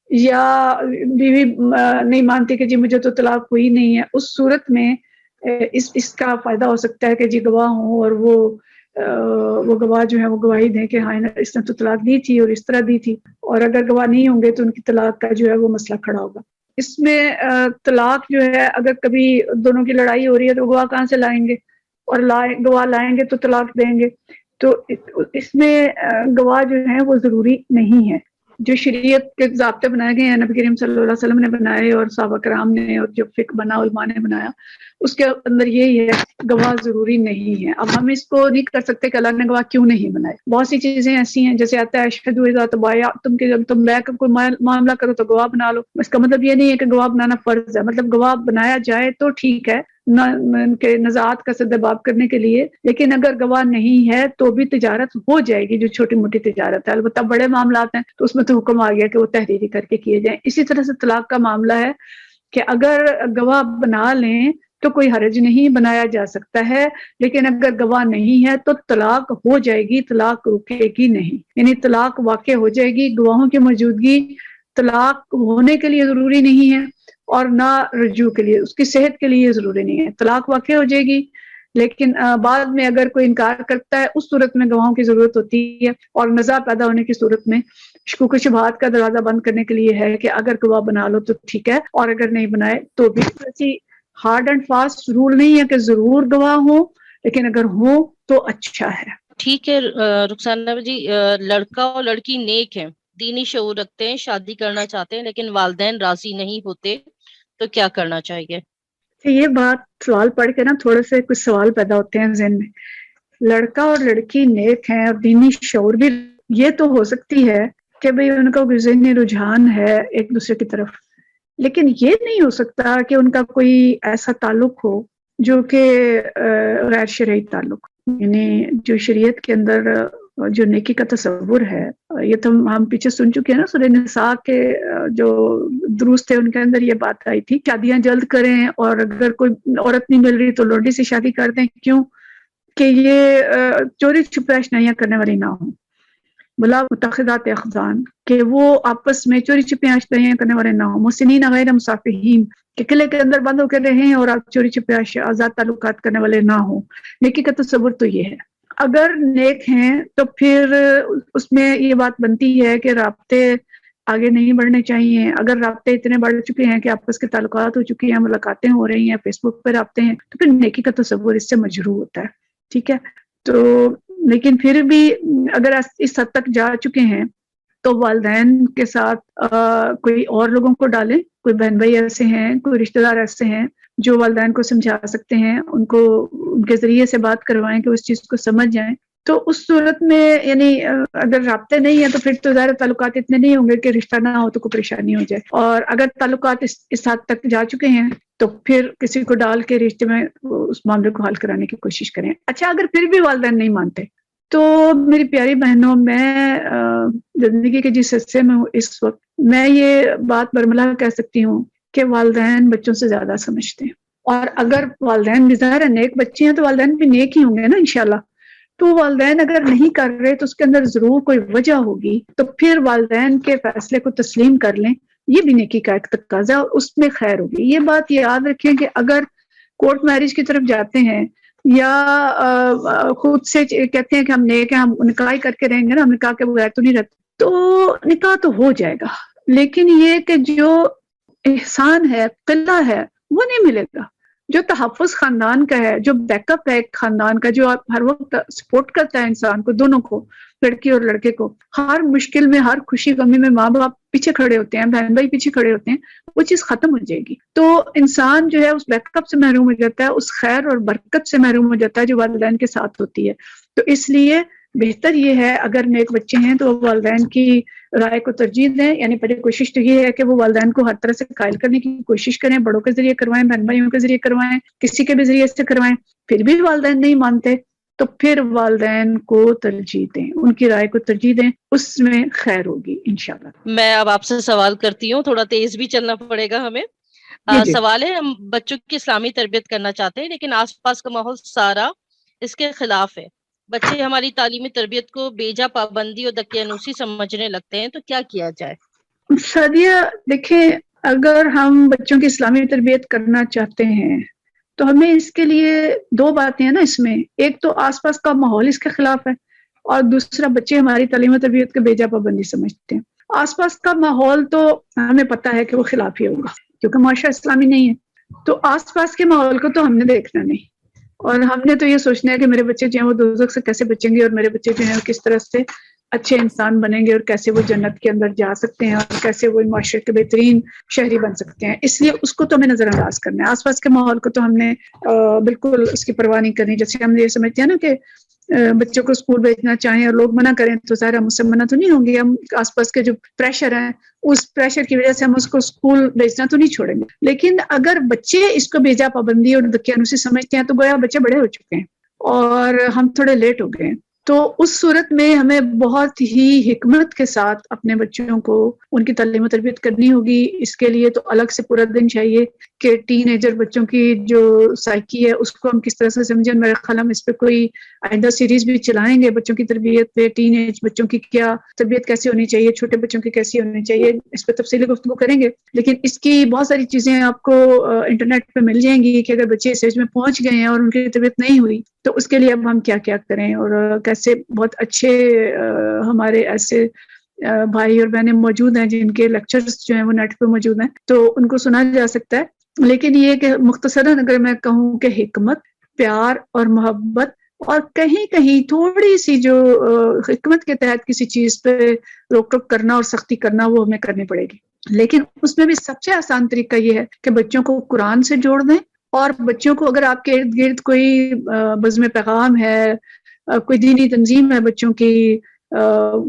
یا بیوی نہیں مانتی کہ جی مجھے تو طلاق ہوئی نہیں ہے، اس صورت میں اس کا فائدہ ہو سکتا ہے کہ جی گواہ ہوں، اور وہ گواہ جو ہے وہ گواہی دیں کہ ہاں اس نے تو طلاق دی تھی اور اس طرح دی تھی، اور اگر گواہ نہیں ہوں گے تو ان کی طلاق کا جو ہے وہ مسئلہ کھڑا ہوگا۔ اس میں طلاق جو ہے اگر کبھی دونوں کی لڑائی ہو رہی ہے تو گواہ کہاں سے لائیں گے، اور گواہ لائیں گے تو طلاق دیں گے، تو اس میں گواہ جو ہیں وہ ضروری نہیں ہے۔ جو شریعت کے ضابطے بنائے گئے ہیں، نبی کریم صلی اللہ علیہ وسلم نے بنائے اور صحابہ کرام نے، اور جو فقہ بنا علماء نے بنایا، اس کے اندر یہی ہے گواہ ضروری نہیں ہے۔ اب ہم اس کو نہیں کر سکتے کہ اللہ نے گواہ کیوں نہیں بنائے۔ بہت سی چیزیں ایسی ہیں جیسے آتا ہے اشہد اذا تبایعتم، کہ جب تم بیع کا کوئی معاملہ کرو تو گواہ بنا لو۔ اس کا مطلب یہ نہیں ہے کہ گواہ بنانا فرض ہے، مطلب گواہ بنایا جائے تو ٹھیک ہے ان کے نزاعات کا سدباب کرنے کے لیے، لیکن اگر گواہ نہیں ہے تو بھی تجارت ہو جائے گی جو چھوٹی موٹی تجارت ہے۔ البتہ بڑے معاملات ہیں تو اس میں تو حکم آ گیا کہ وہ تحریری کر کے کیے جائیں۔ اسی طرح سے طلاق کا معاملہ ہے کہ اگر گواہ بنا لیں تو کوئی حرج نہیں، بنایا جا سکتا ہے، لیکن اگر گواہ نہیں ہے تو طلاق ہو جائے گی، طلاق رکے گی نہیں، یعنی طلاق واقع ہو جائے گی۔ گواہوں کی موجودگی طلاق ہونے کے لیے ضروری نہیں ہے اور نہ رجوع کے لیے، اس کی صحت کے لیے ضروری نہیں ہے۔ طلاق واقع ہو جائے گی، لیکن بعد میں اگر کوئی انکار کرتا ہے اس صورت میں گواہوں کی ضرورت ہوتی ہے، اور نزاع پیدا ہونے کی صورت میں شکوک و شبہات کا دروازہ بند کرنے کے لیے ہے کہ اگر گواہ بنا لو تو ٹھیک ہے، اور اگر نہیں بنائے تو بھی ایسی ہارڈ اینڈ فاسٹ رول نہیں ہے کہ ضرور گواہ ہوں، لیکن اگر ہوں تو اچھا ہے۔ ٹھیک ہے رخسانہ جی، لڑکا اور لڑکی نیک ہیں دینی شعور رکھتے ہیں، شادی کرنا چاہتے ہیں لیکن والدین راضی نہیں ہوتے، تو کیا کرنا چاہیے؟ یہ بات سوال پڑھ کے نا تھوڑے سے کچھ سوال پیدا ہوتے ہیں ذہن میں. لڑکا اور لڑکی نیک ہیں اور دینی شعور بھی، یہ تو ہو سکتی ہے کہ بھئی ان کا کوئی ذہنی رجحان ہے ایک دوسرے کی طرف، لیکن یہ نہیں ہو سکتا کہ ان کا کوئی ایسا تعلق ہو جو کہ غیر شرعی تعلق، یعنی جو شریعت کے اندر جو نیکی کا تصور ہے. یہ تو ہم پیچھے سن چکے ہیں نا، سورہ نساء کے جو دروس تھے ان کے اندر یہ بات آئی تھی، شادیاں جلد کریں اور اگر کوئی عورت نہیں مل رہی تو لونڈی سے شادی کر دیں. کیوں؟ کہ یہ چوری چھپے اشنائیاں کرنے والی نہ ہوں، بلا متخذات اخدان، کہ وہ آپس میں چوری چھپے اشنائیاں کرنے والے نہ ہوں، محسنین غیر مصافحین، کہ قلعے کے اندر بند ہو کے رہیں اور آپ چوری چھپے آزاد تعلقات کرنے والے نہ ہوں. نیکی کا تصور تو یہ ہے. اگر نیک ہیں تو پھر اس میں یہ بات بنتی ہے کہ رابطے آگے نہیں بڑھنے چاہیے. اگر رابطے اتنے بڑھ چکے ہیں کہ آپس کے تعلقات ہو چکی ہیں، ملاقاتیں ہو رہی ہیں، فیس بک پہ رابطے ہیں، تو پھر نیکی کا تصور اس سے مجروح ہوتا ہے. ٹھیک ہے، تو لیکن پھر بھی اگر اس حد تک جا چکے ہیں تو والدین کے ساتھ کوئی اور لوگوں کو ڈالیں، کوئی بہن بھائی ایسے ہیں، کوئی رشتہ دار ایسے ہیں جو والدین کو سمجھا سکتے ہیں، ان کو ان کے ذریعے سے بات کروائیں کہ اس چیز کو سمجھ جائیں. تو اس صورت میں یعنی اگر رابطے نہیں ہیں تو پھر تو ظاہر تعلقات اتنے نہیں ہوں گے کہ رشتہ نہ ہو تو کوئی پریشانی ہو جائے. اور اگر تعلقات اس حد تک جا چکے ہیں تو پھر کسی کو ڈال کے رشتے میں اس معاملے کو حل کرانے کی کوشش کریں. اچھا، اگر پھر بھی والدین نہیں مانتے تو میری پیاری بہنوں، میں زندگی کے جس حصے میں ہوں اس وقت، میں یہ بات برملا کہہ سکتی ہوں کہ والدین بچوں سے زیادہ سمجھتے ہیں. اور اگر والدین بھی ظاہر ہے نیک بچے ہیں تو والدین بھی نیک ہی ہوں گے نا انشاءاللہ. تو والدین اگر نہیں کر رہے تو اس کے اندر ضرور کوئی وجہ ہوگی، تو پھر والدین کے فیصلے کو تسلیم کر لیں، یہ بھی نیکی کا ایک تقاضا اور اس میں خیر ہوگی. یہ بات یاد رکھیں کہ اگر کورٹ میرج کی طرف جاتے ہیں یا خود سے کہتے ہیں کہ ہم نیک ہیں، ہم نکاح کر کے رہیں گے نا، ہم نکاح کے بغیر تو نہیں رہتے، تو نکاح تو ہو جائے گا، لیکن یہ کہ جو احسان ہے، قلہ ہے، وہ نہیں ملے گا. جو تحفظ خاندان کا ہے، جو بیک اپ ہے خاندان کا، جو آپ ہر وقت سپورٹ کرتا ہے انسان کو، دونوں کو، لڑکی اور لڑکے کو، ہر مشکل میں، ہر خوشی غمی میں ماں باپ پیچھے کھڑے ہوتے ہیں، بہن بھائی پیچھے کھڑے ہوتے ہیں، وہ چیز ختم ہو جائے گی. تو انسان جو ہے اس بیک اپ سے محروم ہو جاتا ہے، اس خیر اور برکت سے محروم ہو جاتا ہے جو والدین کے ساتھ ہوتی ہے. تو اس لیے بہتر یہ ہے اگر نیک بچے ہیں تو والدین کی رائے کو ترجیح دیں. یعنی پہلے کوشش تو یہ ہے کہ وہ والدین کو ہر طرح سے قائل کرنے کی کوشش کریں، بڑوں کے ذریعے کروائیں، بہن بھائیوں کے ذریعے کروائیں، کسی کے بھی ذریعے سے کروائیں. پھر بھی والدین نہیں مانتے تو پھر والدین کو ترجیح دیں، ان کی رائے کو ترجیح دیں، اس میں خیر ہوگی انشاءاللہ. میں اب آپ سے سوال کرتی ہوں، تھوڑا تیز بھی چلنا پڑے گا ہمیں. جی سوال ہے، ہم بچوں کی اسلامی تربیت کرنا چاہتے ہیں لیکن آس پاس کا ماحول سارا اس کے خلاف ہے. بچے ہماری تعلیمی تربیت کو بیجا پابندی اور دقیانوسی سمجھنے لگتے ہیں، تو کیا کیا جائے؟ سعدیہ دیکھیں، اگر ہم بچوں کی اسلامی تربیت کرنا چاہتے ہیں تو ہمیں اس کے لیے دو باتیں ہیں نا اس میں. ایک تو آس پاس کا ماحول اس کے خلاف ہے، اور دوسرا بچے ہماری تعلیم و تربیت کے بیجا پابندی سمجھتے ہیں. آس پاس کا ماحول تو ہمیں پتہ ہے کہ وہ خلاف ہی ہوگا کیونکہ معاشرہ اسلامی نہیں ہے. تو آس پاس کے ماحول کو تو ہم نے دیکھنا نہیں، اور ہم نے تو یہ سوچنا ہے کہ میرے بچے جو ہیں وہ دوزخ سے کیسے بچیں گے، اور میرے بچے جو ہیں وہ کس طرح سے اچھے انسان بنیں گے، اور کیسے وہ جنت کے اندر جا سکتے ہیں، اور کیسے وہ معاشرے کے بہترین شہری بن سکتے ہیں. اس لیے اس کو تو ہمیں نظر انداز کرنا ہے. آس پاس کے ماحول کو تو ہم نے بالکل اس کی پرواہ نہیں کرنی. جیسے ہم یہ سمجھتے ہیں نا کہ بچوں کو اسکول بھیجنا چاہیں اور لوگ منع کریں تو ظاہر ہم اس سے منع تو نہیں ہوں گے. ہم آس پاس کے جو پریشر ہیں اس پریشر کی وجہ سے ہم اس کو اسکول بھیجنا تو نہیں چھوڑیں گے. لیکن اگر بچے اس کو بیجا پابندی اور دقیانوسی سمجھتے ہیں تو گویا بچے بڑے ہو چکے ہیں اور ہم تھوڑے لیٹ ہو گئے ہیں. تو اس صورت میں ہمیں بہت ہی حکمت کے ساتھ اپنے بچوں کو ان کی تعلیم و تربیت کرنی ہوگی. اس کے لیے تو الگ سے پورا دن چاہیے کہ ٹین ایجر بچوں کی جو سائیکی ہے اس کو ہم کس طرح سے سمجھیں. میرے خیال ہم اس پہ کوئی آئندہ سیریز بھی چلائیں گے بچوں کی تربیت پہ. ٹین ایج بچوں کی کیا تربیت کیسی ہونی چاہیے، چھوٹے بچوں کی کیسی ہونی چاہیے، اس پہ تفصیلی گفتگو کریں گے. لیکن اس کی بہت ساری چیزیں آپ کو انٹرنیٹ پہ مل جائیں گی کہ اگر بچے اس ایج میں پہنچ گئے ہیں اور ان کی تربیت نہیں ہوئی تو اس کے لیے اب ہم کیا کیا کریں، اور کیسے. بہت اچھے ہمارے ایسے بھائی اور بہنیں موجود ہیں جن کے لیکچرز جو ہیں وہ نیٹ پہ موجود ہیں، تو ان کو سنا جا سکتا ہے. لیکن یہ کہ مختصراً اگر میں کہوں کہ حکمت، پیار اور محبت اور کہیں کہیں تھوڑی سی جو حکمت کے تحت کسی چیز پہ روک ٹوک کرنا اور سختی کرنا وہ ہمیں کرنی پڑے گی. لیکن اس میں بھی سب سے آسان طریقہ یہ ہے کہ بچوں کو قرآن سے جوڑ دیں, اور بچوں کو اگر آپ کے ارد گرد کوئی بزم پیغام ہے, کوئی دینی تنظیم ہے, بچوں کی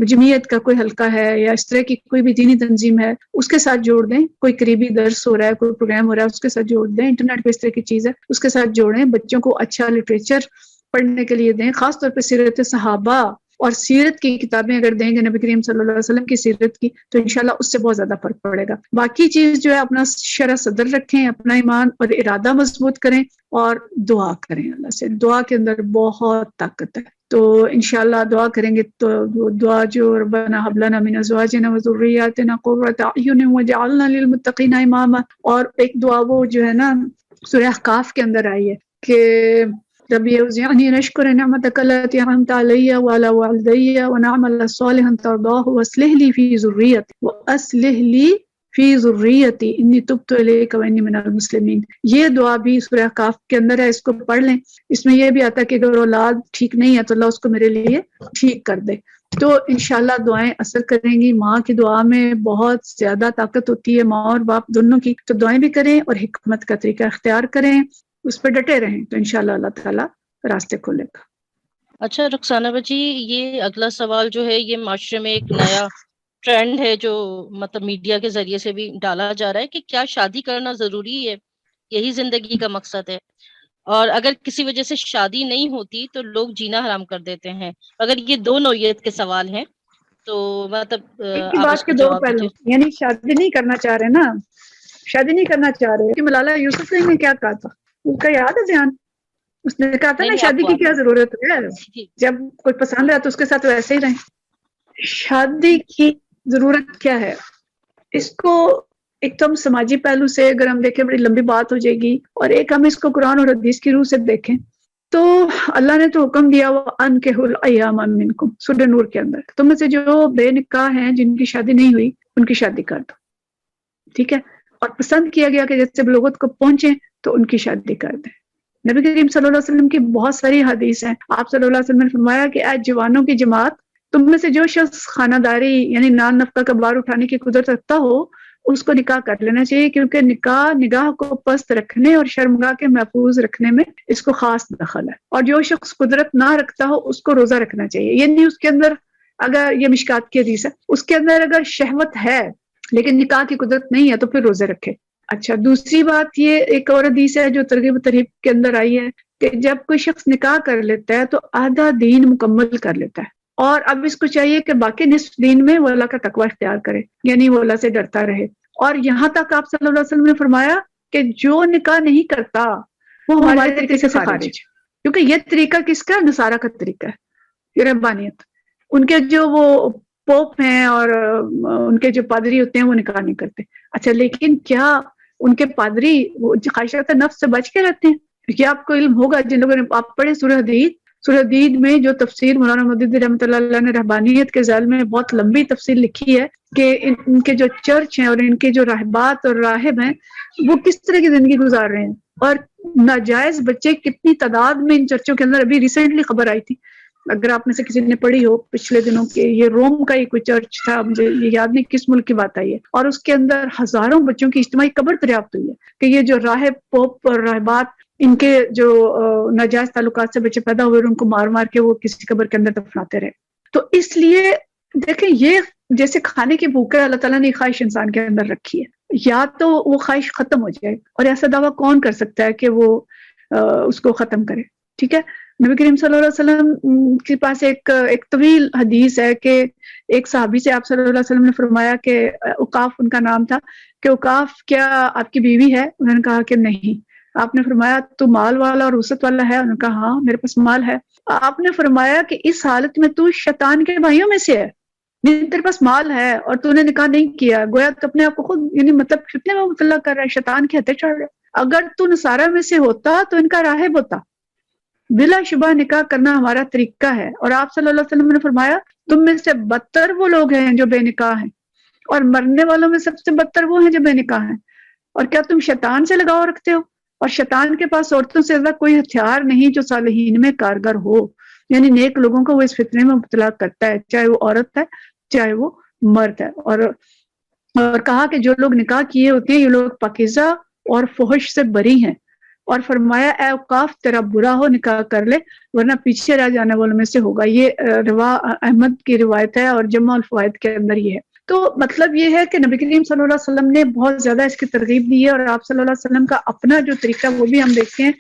جمعیت کا کوئی حلقہ ہے, یا اس طرح کی کوئی بھی دینی تنظیم ہے, اس کے ساتھ جوڑ دیں. کوئی قریبی درس ہو رہا ہے, کوئی پروگرام ہو رہا ہے, اس کے ساتھ جوڑ دیں. انٹرنیٹ پہ اس طرح کی چیز ہے, اس کے ساتھ جوڑیں. بچوں کو اچھا لٹریچر پڑھنے کے لیے دیں, خاص طور پہ سیرت صحابہ اور سیرت کی کتابیں اگر دیں گے نبی کریم صلی اللہ علیہ وسلم کی سیرت کی, تو انشاءاللہ اس سے بہت زیادہ فرق پڑے گا. باقی چیز جو ہے اپنا شرح صدر رکھیں, اپنا ایمان اور ارادہ مضبوط کریں, اور دعا کریں اللہ سے. دعا کے اندر بہت طاقت ہے, تو انشاءاللہ دعا کریں گے تو وہ دعا جو ربنا هب لنا من ازواجنا وذرياتنا قرة اعین واجعلنا للمتقین اماما, اور ایک دعا وہ جو ہے نا سورہ احقاف کے اندر آئی ہے کہ ربی اوزعنی ان اشکر نعمتک التی انعمت علی وعلی والدی ونعمل صالحا ترضاه واصلح لی فی ذریتی انی تبت الیک وانی من المسلمین. یہ دعا بھی سورہ احقاف کے اندر ہے, اس کو پڑھ لیں. اس میں یہ بھی آتا ہے کہ اگر اولاد ٹھیک نہیں ہے تو اللہ اس کو میرے لیے ٹھیک کر دے. تو انشاءاللہ دعائیں اثر کریں گی. ماں کی دعا میں بہت زیادہ طاقت ہوتی ہے, ماں اور باپ دونوں کی. تو دعائیں بھی کریں اور حکمت کا طریقہ اختیار کریں, اس پہ ڈٹے رہیں, تو انشاءاللہ اللہ تعالیٰ راستے کھولے گا. اچھا رخسانہ بجی, یہ اگلا سوال جو ہے یہ معاشرے میں ایک نیا ٹرینڈ ہے جو مطلب میڈیا کے ذریعے سے بھی ڈالا جا رہا ہے کہ کیا شادی کرنا ضروری ہے, یہی زندگی کا مقصد ہے, اور اگر کسی وجہ سے شادی نہیں ہوتی تو لوگ جینا حرام کر دیتے ہیں. اگر یہ دو نوعیت کے سوال ہیں تو مطلب ایک ہی آپ بات اس کے کو دو جواب پہلو, دیجیے. یعنی شادی نہیں کرنا چاہ رہے نا, شادی نہیں کرنا چاہ رہے کہ ملالہ یوسف نے کیا کہا تھا, اس کا یاد ہے بیان؟ اس نے کہا تھا نہیں نا نہیں, شادی کی کیا ضرورت ہے, جی جب کوئی پسند ہے تو اس کے ساتھ ویسے ہی رہیں. شادی کی ضرورت کیا ہے, اس کو ایک تو ہم سماجی پہلو سے اگر ہم دیکھیں بڑی لمبی بات ہو جائے گی, اور ایک ہم اس کو قرآن اور حدیث کی روح سے دیکھیں تو اللہ نے تو حکم دیا وَأَنكِحُوا الْأَيَامَ مِنكُمْ, سورہ نور کے اندر, تم میں سے جو بے نکاح ہیں جن کی شادی نہیں ہوئی ان کی شادی کر دو, ٹھیک ہے. اور پسند کیا گیا کہ جیسے بلوغت کو پہنچے تو ان کی شادی کر دیں. نبی کریم صلی اللہ علیہ وسلم کی بہت ساری حدیث ہیں. آپ صلی اللہ علیہ وسلم نے فرمایا کہ اے جوانوں کی جماعت, تم میں سے جو شخص خانہ داری یعنی نان نفقہ کا بار اٹھانے کی قدرت رکھتا ہو اس کو نکاح کر لینا چاہیے, کیونکہ نکاح نگاہ کو پست رکھنے اور شرمگاہ کے محفوظ رکھنے میں اس کو خاص دخل ہے. اور جو شخص قدرت نہ رکھتا ہو اس کو روزہ رکھنا چاہیے, یعنی اس کے اندر اگر یہ مشکات کی حدیث ہے, اس کے اندر اگر شہوت ہے لیکن نکاح کی قدرت نہیں ہے تو پھر روزے رکھے. اچھا, دوسری بات یہ ایک اور حدیث ہے جو ترغیب و ترہیب کے اندر آئی ہے کہ جب کوئی شخص نکاح کر لیتا ہے تو آدھا دین مکمل کر لیتا ہے, اور اب اس کو چاہیے کہ باقی نصف دین میں وہ اللہ کا تقوی اختیار کرے, یعنی وہ اللہ سے ڈرتا رہے. اور یہاں تک آپ صلی اللہ علیہ وسلم نے فرمایا کہ جو نکاح نہیں کرتا وہ ہمارے طریقے سے خارج ہے, کیونکہ یہ طریقہ کس کا, نصارہ کا طریقہ ہے, یہ رہبانیت. ان کے جو وہ پوپ ہیں اور ان کے جو پادری ہوتے ہیں وہ نکاح نہیں کرتے. اچھا, لیکن کیا ان کے پادری خواہشات نفس سے بچ کے رہتے ہیں؟ کیا آپ کو علم ہوگا, جن لوگوں نے آپ پڑھے سورہ حدید میں جو تفسیر مولانا مودودی رحمۃ اللہ علیہ نے رہبانیت کے ذیل میں بہت لمبی تفسیر لکھی ہے کہ ان کے جو چرچ ہیں اور ان کے جو راہبات اور راہب ہیں وہ کس طرح کی زندگی گزار رہے ہیں, اور ناجائز بچے کتنی تعداد میں ان چرچوں کے اندر. ابھی ریسنٹلی خبر آئی تھی, اگر آپ میں سے کسی نے پڑھی ہو پچھلے دنوں کے, یہ روم کا ہی کوئی چرچ تھا, مجھے یہ یاد نہیں کس ملک کی بات آئی ہے, اور اس کے اندر ہزاروں بچوں کی اجتماعی قبر دریافت ہوئی ہے کہ یہ جو راہب پوپ اور راہبات ان کے جو ناجائز تعلقات سے بچے پیدا ہوئے ان کو مار مار کے وہ کسی قبر کے اندر دفناتے رہے. تو اس لیے دیکھیں, یہ جیسے کھانے کی بھوک ہے, اللہ تعالیٰ نے خواہش انسان کے اندر رکھی ہے, یا تو وہ خواہش ختم ہو جائے, اور ایسا دعویٰ کون کر سکتا ہے کہ وہ اس کو ختم کرے, ٹھیک ہے. نبی کریم صلی اللہ علیہ وسلم کے پاس ایک طویل حدیث ہے کہ ایک صحابی سے آپ صلی اللہ علیہ وسلم نے فرمایا کہ اوقاف ان کا نام تھا, کہ اوقاف کیا آپ کی بیوی ہے؟ انہوں نے کہا کہ نہیں. آپ نے فرمایا تو مال والا اور وسعت والا ہے؟ انہوں نے کہا ہاں میرے پاس مال ہے. آپ نے فرمایا کہ اس حالت میں تو شیطان کے بھائیوں میں سے ہے, تیرے پاس مال ہے اور تو نے نکاح نہیں کیا, گویا تو اپنے آپ کو خود یعنی مطلب کتنے میں مطلع کر رہا ہے, شیطان کے ہتھے چڑھ رہا ہے. اگر تو نصارہ میں سے ہوتا تو ان کا راہب ہوتا. بلا شبہ نکاح کرنا ہمارا طریقہ ہے, اور آپ صلی اللہ علیہ وسلم نے فرمایا تم میں سے بدتر وہ لوگ ہیں جو بے نکاح ہیں, اور مرنے والوں میں سب سے بدتر وہ ہیں جو بے نکاح ہیں. اور کیا تم شیطان سے لگاؤ رکھتے ہو؟ اور شیطان کے پاس عورتوں سے زیادہ کوئی ہتھیار نہیں جو صالحین میں کارگر ہو، یعنی نیک لوگوں کو وہ اس فتنے میں مبتلا کرتا ہے، چاہے وہ عورت ہے چاہے وہ مرد ہے۔ اور کہا کہ جو لوگ نکاح کیے ہوتے ہیں یہ لوگ پاکیزہ اور فحش سے بری ہیں، اور فرمایا اے اوقاف تیرا برا ہو نکاح کر لے ورنہ پیچھے رہ جانے والوں میں سے ہوگا۔ یہ روا احمد کی روایت ہے اور جمع الفوائد کے اندر یہ ہے۔ تو مطلب یہ ہے کہ نبی کریم صلی اللہ علیہ وسلم نے بہت زیادہ اس کی ترغیب دی ہے، اور آپ صلی اللہ علیہ وسلم کا اپنا جو طریقہ وہ بھی ہم دیکھتے ہیں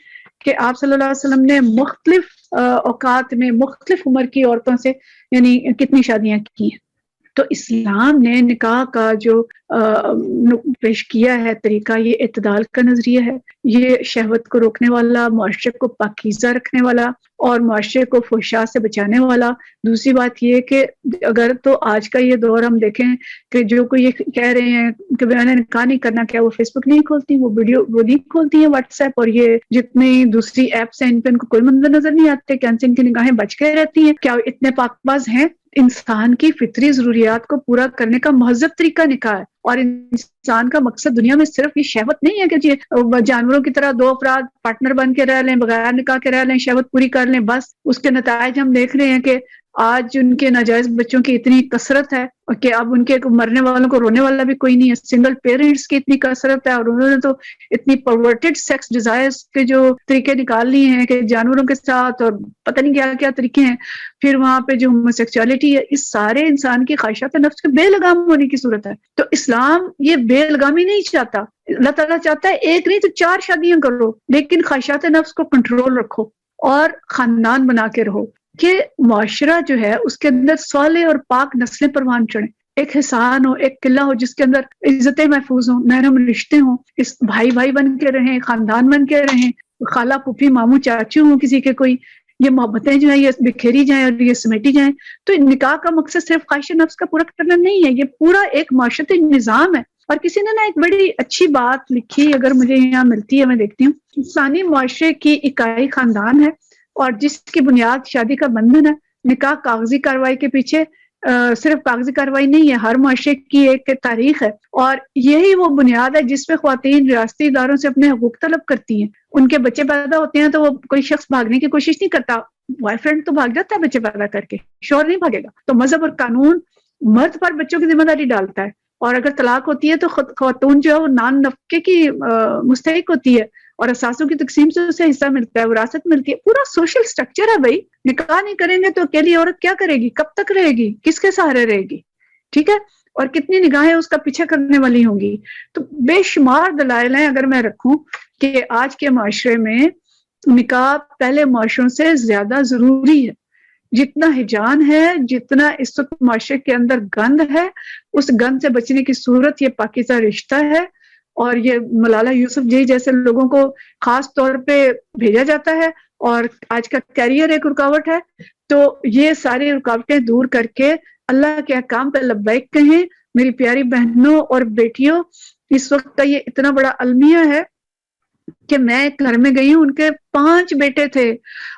کہ آپ صلی اللہ علیہ وسلم نے مختلف اوقات میں مختلف عمر کی عورتوں سے یعنی کتنی شادیاں کی ہیں۔ تو اسلام نے نکاح کا جو پیش کیا ہے طریقہ، یہ اعتدال کا نظریہ ہے، یہ شہوت کو روکنے والا، معاشرے کو پاکیزہ رکھنے والا اور معاشرے کو فحشاء سے بچانے والا۔ دوسری بات یہ کہ اگر تو آج کا یہ دور ہم دیکھیں کہ جو کوئی یہ کہہ رہے ہیں کہ میں نے نکاح نہیں کرنا، کیا وہ فیس بک نہیں کھولتی، وہ ویڈیو وہ نہیں کھولتی ہیں، واٹس ایپ اور یہ جتنی دوسری ایپس ہیں ان پہ ان کو کوئی منظر نظر نہیں آتے، کیسے ان کی نگاہیں بچ کے رہتی ہیں؟ کیا اتنے پاک باز ہیں؟ انسان کی فطری ضروریات کو پورا کرنے کا مہذب طریقہ نکاح ہے، اور انسان کا مقصد دنیا میں صرف یہ شہوت نہیں ہے کہ جانوروں کی طرح دو افراد پارٹنر بن کے رہ لیں، بغیر نکاح کے رہ لیں، شہوت پوری کر لیں بس۔ اس کے نتائج ہم دیکھ رہے ہیں کہ آج ان کے ناجائز بچوں کی اتنی کثرت ہے کہ اب ان کے مرنے والوں کو رونے والا بھی کوئی نہیں ہے، سنگل پیرنٹس کی اتنی کثرت ہے، اور انہوں نے تو اتنی پرورٹڈ سیکس ڈیزائرز کے جو طریقے نکال لیے ہیں کہ جانوروں کے ساتھ اور پتہ نہیں کیا کیا طریقے ہیں، پھر وہاں پہ جو ہوموسیکچولیٹی ہے، اس سارے انسان کی خواہشات نفس کے بے لگام ہونے کی صورت ہے۔ تو اسلام یہ بے لگامی نہیں چاہتا، اللہ تعالیٰ چاہتا ہے ایک نہیں تو 4 شادیاں کرو، لیکن خواہشات نفس کو کنٹرول رکھو اور خاندان بنا کے رہو کہ معاشرہ جو ہے اس کے اندر صالح اور پاک نسلیں پروان چڑھیں، ایک حسان ہو، ایک قلعہ ہو جس کے اندر عزتیں محفوظ ہوں، محرم رشتے ہوں، اس بھائی بھائی بن کے رہیں، خاندان بن کے رہیں، خالہ پھوپھی ماموں چاچو ہوں کسی کے کوئی، یہ محبتیں جو ہیں یہ بکھیری جائیں اور یہ سمیٹی جائیں۔ تو نکاح کا مقصد صرف خواہش نفس کا پورا کرنا نہیں ہے، یہ پورا ایک معاشرتی نظام ہے۔ اور کسی نے نا ایک بڑی اچھی بات لکھی، اگر مجھے یہاں ملتی ہے میں دیکھتی ہوں، انسانی معاشرے کی اکائی خاندان ہے، اور جس کی بنیاد شادی کا بندھن ہے۔ نکاح کاغذی کارروائی کے پیچھے صرف کاغذی کارروائی نہیں ہے، ہر معاشرے کی ایک تاریخ ہے، اور یہی وہ بنیاد ہے جس پہ خواتین ریاستی اداروں سے اپنے حقوق طلب کرتی ہیں۔ ان کے بچے پیدا ہوتے ہیں تو وہ کوئی شخص بھاگنے کی کوشش نہیں کرتا، بوائے فرینڈ تو بھاگ جاتا ہے بچے پیدا کر کے، شوہر نہیں بھاگے گا۔ تو مذہب اور قانون مرد پر بچوں کی ذمہ داری ڈالتا ہے، اور اگر طلاق ہوتی ہے تو خاتون جو ہے وہ نان نفقے کی مستحق ہوتی ہے، اور اثاثوں کی تقسیم سے اسے حصہ ملتا ہے، وراثت ملتی ہے۔ پورا سوشل سٹرکچر ہے بھائی۔ نکاح نہیں کریں گے تو اکیلی عورت کیا کرے گی؟ کب تک رہے گی؟ کس کے سہارے رہے گی؟ ٹھیک ہے، اور کتنی نگاہیں اس کا پیچھے کرنے والی ہوں گی۔ تو بے شمار دلائل ہیں اگر میں رکھوں کہ آج کے معاشرے میں نکاح پہلے معاشروں سے زیادہ ضروری ہے۔ جتنا ہجان ہے، جتنا اس وقت معاشرے کے اندر گند ہے، اس گند سے بچنے کی صورت یہ پاکیزہ رشتہ ہے، اور یہ ملالہ یوسف جی جیسے لوگوں کو خاص طور پہ بھیجا جاتا ہے، اور آج کا کیریئر ایک رکاوٹ ہے۔ تو یہ ساری رکاوٹیں دور کر کے اللہ کے احکام پہ لبیک کہیں۔ میری پیاری بہنوں اور بیٹیوں، اس وقت کا یہ اتنا بڑا المیہ ہے کہ میں ایک گھر میں گئی ہوں، ان کے 5 بیٹے تھے،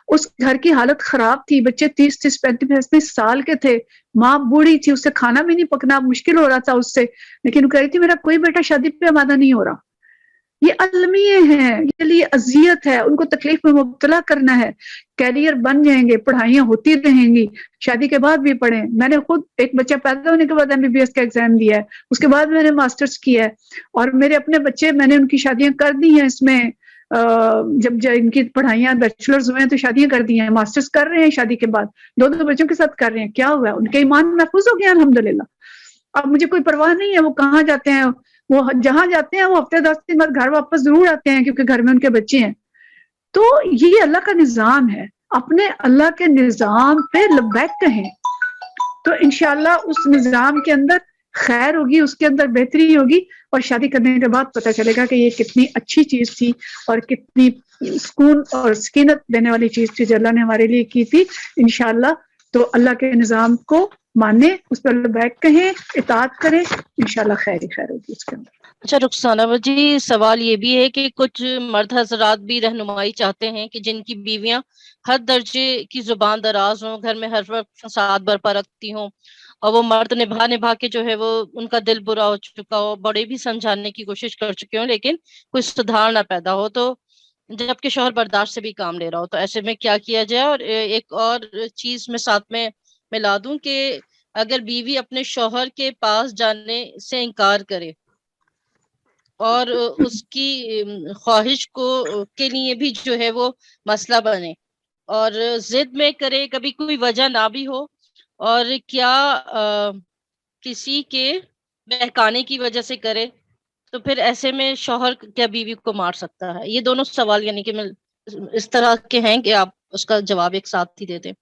اس گھر کی حالت خراب تھی، بچے 30 35 سال کے تھے، ماں بوڑھی تھی، اس سے کھانا بھی نہیں پکنا، مشکل ہو رہا تھا اس سے، لیکن وہ کہہ رہی تھی میرا کوئی بیٹا شادی پہ آمادہ نہیں ہو رہا۔ یہ المیے ہیں، یہ لیے اذیت ہے، ان کو تکلیف میں مبتلا کرنا ہے۔ کیریئر بن جائیں گے، پڑھائیاں ہوتی رہیں گی، شادی کے بعد بھی پڑھیں۔ میں نے خود ایک بچہ پیدا ہونے کے بعد MBBS کا ایگزام دیا ہے، اس کے بعد میں نے ماسٹرز کیا ہے، اور میرے اپنے بچے میں نے ان کی شادیاں کر دی ہیں، اس میں جب ان کی پڑھائیاں بیچلرز ہوئے ہیں تو شادیاں کر دی ہیں، ماسٹرز کر رہے ہیں شادی کے بعد، 2 بچوں کے ساتھ کر رہے ہیں۔ کیا ہوا ہے؟ ان کے ایمان محفوظ ہو گیا الحمدللہ۔ اب مجھے کوئی پرواہ نہیں ہے وہ کہاں جاتے ہیں، وہ جہاں جاتے ہیں وہ ہفتے 10 دن بعد گھر واپس ضرور آتے ہیں، کیونکہ گھر میں ان کے بچے ہیں۔ تو یہ اللہ کا نظام ہے، اپنے اللہ کے نظام پہ لبیک کہیں تو انشاءاللہ اس نظام کے اندر خیر ہوگی، اس کے اندر بہتری ہوگی، اور شادی کرنے کے بعد پتہ چلے گا کہ یہ کتنی اچھی چیز تھی اور کتنی سکون اور سکینت دینے والی چیز تھی جو اللہ نے ہمارے لیے کی تھی۔ انشاءاللہ تو اللہ کے نظام کو مانے، اس پر لبیک کہیں، اطاعت کریں، انشاءاللہ خیر ہی خیر ہوگی اس کے اندر۔ اچھا رخسانہ جی، سوال یہ بھی ہے کہ کچھ مرد حضرات بھی رہنمائی چاہتے ہیں کہ جن کی بیویاں ہر درجے کی زبان دراز ہوں، گھر میں ہر وقت فساد برپا رکھتی ہوں، اور وہ مرد نبھا کے جو ہے وہ ان کا دل برا ہو چکا ہو، بڑے بھی سمجھانے کی کوشش کر چکے ہوں، لیکن کوئی سدھار نہ پیدا ہو، تو جبکہ شوہر برداشت سے بھی کام لے رہا ہو، تو ایسے میں کیا کیا جائے؟ اور ایک اور چیز میں ساتھ میں ملا دوں کہ اگر بیوی اپنے شوہر کے پاس جانے سے انکار کرے اور اس کی خواہش کے لیے بھی جو ہے وہ مسئلہ بنے اور ضد میں کرے، کبھی کوئی وجہ نہ بھی ہو، اور کیا کسی کے بہکانے کی وجہ سے کرے، تو پھر ایسے میں شوہر کیا بیوی کو مار سکتا ہے؟ یہ دونوں سوال یعنی کہ میں اس طرح کے ہیں کہ آپ اس کا جواب ایک ساتھ ہی دے دیں۔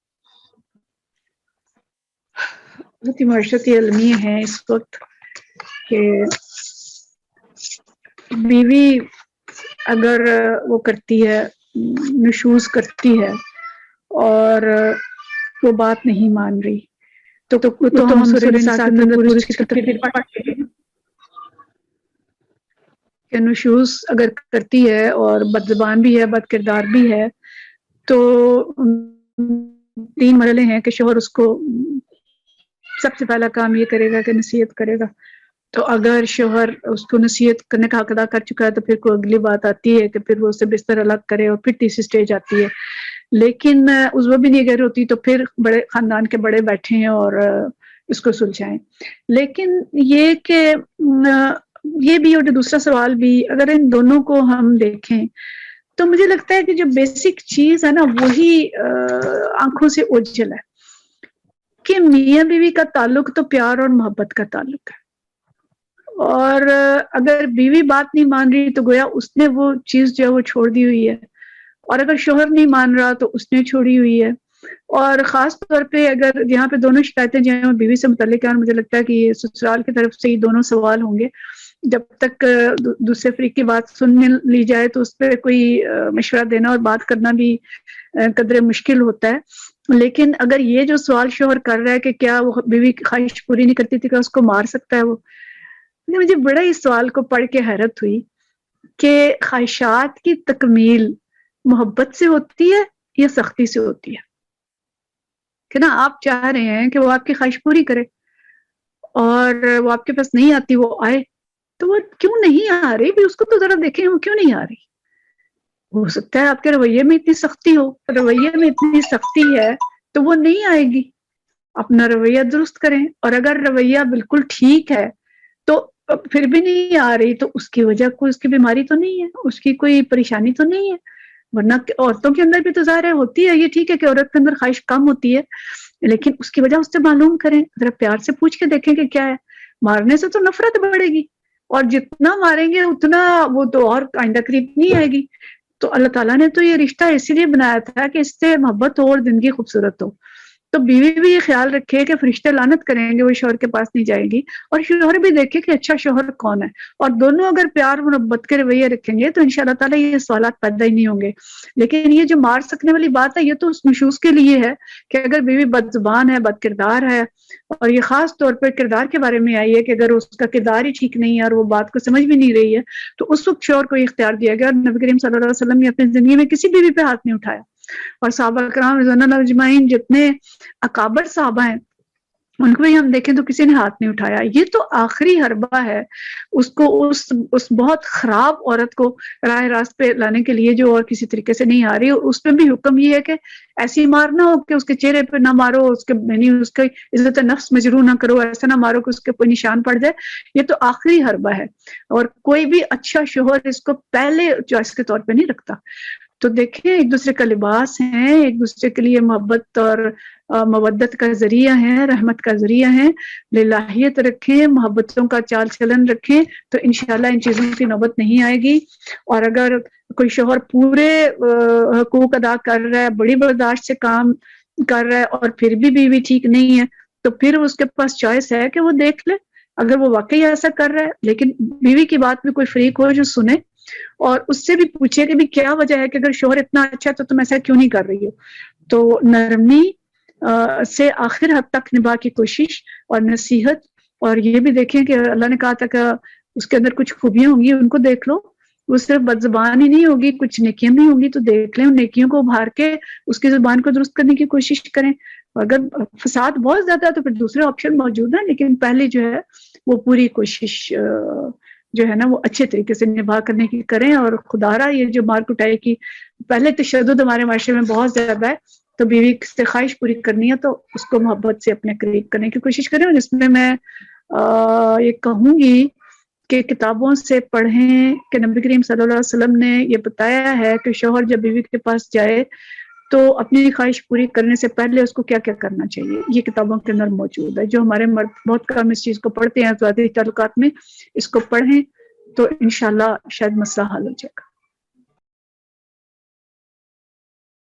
بہت ہی معاشرتی المیہ ہیں اس وقت کہ بیوی اگر وہ کرتی ہے، نشوز کرتی ہے اور وہ بات نہیں مان رہی تو ہم سورہ نساء کے اندر پوری اس کی تفصیل پڑھتے ہیں کہ نشوز اگر کرتی ہے اور بد زبان بھی ہے، بد کردار بھی ہے، تو 3 مرحلے ہیں کہ شوہر اس کو سب سے پہلا کام یہ کرے گا کہ نصیحت کرے گا۔ تو اگر شوہر اس کو نصیحت کرنے کا حق ادا کر چکا ہے تو پھر کوئی اگلی بات آتی ہے کہ پھر وہ اسے بستر الگ کرے، اور پھر تیسری سٹیج آتی ہے۔ لیکن عضو بھی نہیں اگر ہوتی تو پھر بڑے خاندان کے بڑے بیٹھے ہیں اور اس کو سلجھائیں۔ لیکن یہ کہ یہ بھی، اور دوسرا سوال بھی، اگر ان دونوں کو ہم دیکھیں تو مجھے لگتا ہے کہ جو بیسک چیز ہے نا وہی آنکھوں سے اوجھل ہے کہ میاں بیوی کا تعلق تو پیار اور محبت کا تعلق ہے، اور اگر بیوی بات نہیں مان رہی تو گویا اس نے وہ چیز جو ہے وہ چھوڑ دی ہوئی ہے، اور اگر شوہر نہیں مان رہا تو اس نے چھوڑی ہوئی ہے۔ اور خاص طور پہ اگر یہاں پہ دونوں شکایتیں جو ہیں بیوی سے متعلق ہیں، اور مجھے لگتا ہے کہ یہ سسرال کی طرف سے یہ دونوں سوال ہوں گے، جب تک دوسرے فریق کی بات سن لی جائے تو اس پہ کوئی مشورہ دینا اور بات کرنا بھی قدرے مشکل ہوتا ہے۔ لیکن اگر یہ جو سوال شوہر کر رہا ہے کہ کیا وہ بیوی کی خواہش پوری نہیں کرتی تھی کہ اس کو مار سکتا ہے وہ، مجھے بڑا اس سوال کو پڑھ کے حیرت ہوئی کہ خواہشات کی تکمیل محبت سے ہوتی ہے یا سختی سے ہوتی ہے؟ کہ نا آپ چاہ رہے ہیں کہ وہ آپ کی خواہش پوری کرے اور وہ آپ کے پاس نہیں آتی، وہ آئے، تو وہ کیوں نہیں آ رہی بھی اس کو تو ذرا دیکھیں وہ کیوں نہیں آ رہی۔ ہو سکتا ہے آپ کے رویے میں اتنی سختی ہو، رویے میں اتنی سختی ہے تو وہ نہیں آئے گی۔ اپنا رویہ درست کریں، اور اگر رویہ بالکل ٹھیک ہے تو پھر بھی نہیں آ رہی تو اس کی وجہ کوئی اس کی بیماری تو نہیں ہے، اس کی کوئی پریشانی تو نہیں ہے، ورنہ عورتوں کے اندر بھی تو ظاہر ہوتی ہے۔ یہ ٹھیک ہے کہ عورت کے اندر خواہش کم ہوتی ہے، لیکن اس کی وجہ اس سے معلوم کریں، ذرا پیار سے پوچھ کے دیکھیں کہ کیا ہے۔ مارنے سے تو نفرت بڑھے گی، اور جتنا ماریں گے اتنا وہ تو اور آئندہ قریب نہیں آئے گی۔ تو اللہ تعالیٰ نے تو یہ رشتہ اسی لیے بنایا تھا کہ اس سے محبت ہو اور زندگی خوبصورت ہو۔ تو بیوی بھی یہ خیال رکھے کہ فرشتے لعنت کریں گے وہ شوہر کے پاس نہیں جائے گی، اور شوہر بھی دیکھے کہ اچھا شوہر کون ہے، اور دونوں اگر پیار محبت کے رویے رکھیں گے تو انشاءاللہ تعالیٰ یہ سوالات پیدا ہی نہیں ہوں گے۔ لیکن یہ جو مار سکنے والی بات ہے یہ تو اس نشوز کے لیے ہے کہ اگر بیوی بد زبان ہے، بد کردار ہے، اور یہ خاص طور پر کردار کے بارے میں آئی ہے کہ اگر اس کا کردار ہی ٹھیک نہیں ہے اور وہ بات کو سمجھ بھی نہیں رہی ہے، تو اس وقت شوہر کو اختیار دیا گیا، اور نبی کریم صلی اللہ علیہ وسلم نے اپنی زندگی میں کسی بیوی پہ ہاتھ نہیں اٹھایا، اور صحابہ کرام رضوان اللہ اجمعین جتنے اکابر صحابہ ہیں ان کو بھی ہم دیکھیں تو کسی نے ہاتھ نہیں اٹھایا۔ یہ تو آخری حربہ ہے اس کو اس بہت خراب عورت کو راہ راست پہ لانے کے لیے جو اور کسی طریقے سے نہیں آ رہی، اس میں بھی حکم یہ ہے کہ ایسی مار نہ ہو کہ اس کے چہرے پہ نہ مارو، اس کے یعنی اس کی عزت نفس مجروح نہ کرو، ایسا نہ مارو کہ اس کے کوئی نشان پڑ جائے۔ یہ تو آخری حربہ ہے، اور کوئی بھی اچھا شوہر اس کو پہلے چوائس کے طور پہ نہیں رکھتا۔ تو دیکھیں ایک دوسرے کا لباس ہیں، ایک دوسرے کے لیے محبت اور مودت کا ذریعہ ہیں، رحمت کا ذریعہ ہیں، للہیت رکھیں، محبتوں کا چال چلن رکھیں تو انشاءاللہ ان چیزوں کی نوبت نہیں آئے گی۔ اور اگر کوئی شوہر پورے حقوق ادا کر رہا ہے، بڑی برداشت سے کام کر رہا ہے، اور پھر بھی بیوی ٹھیک نہیں ہے، تو پھر اس کے پاس چوائس ہے کہ وہ دیکھ لے اگر وہ واقعی ایسا کر رہا ہے، لیکن بیوی کی بات میں کوئی فریق ہو جو سنے اور اس سے بھی پوچھے کہ بھی کیا وجہ ہے کہ اگر شوہر اتنا اچھا ہے تو تم ایسا کیوں نہیں کر رہی ہو۔ تو نرمی سے آخر حد تک نبھا کی کوشش اور نصیحت، اور یہ بھی دیکھیں کہ اللہ نے کہا تھا کہ اس کے اندر کچھ خوبیاں ہوں گی ان کو دیکھ لو، وہ صرف بد زبان ہی نہیں ہوگی، کچھ نیکیاں بھی ہوں گی تو دیکھ لیں، ان نیکیوں کو ابھار کے اس کی زبان کو درست کرنے کی کوشش کریں۔ اگر فساد بہت زیادہ ہے تو پھر دوسرے آپشن موجود ہیں، لیکن پہلے جو ہے وہ پوری کوشش جو ہے نا وہ اچھے طریقے سے نبھا کرنے کی کریں. اور خدا را یہ جو مار کٹائی کی پہلے تشدد ہمارے معاشرے میں بہت زیادہ ہے، تو بیوی سے خواہش پوری کرنی ہے تو اس کو محبت سے اپنے قریب کرنے کی کوشش کریں. اور اس میں یہ کہوں گی کہ کتابوں سے پڑھیں کہ نبی کریم صلی اللہ علیہ وسلم نے یہ بتایا ہے کہ شوہر جب بیوی کے پاس جائے تو اپنی خواہش پوری کرنے سے پہلے اس کو کیا کیا کرنا چاہیے. یہ کتابوں کے اندر موجود ہے. جو ہمارے مرد بہت کم اس چیز کو پڑھتے ہیں ذاتی تعلقات میں، اس کو پڑھیں تو انشاءاللہ شاید مسئلہ حل ہو جائے گا.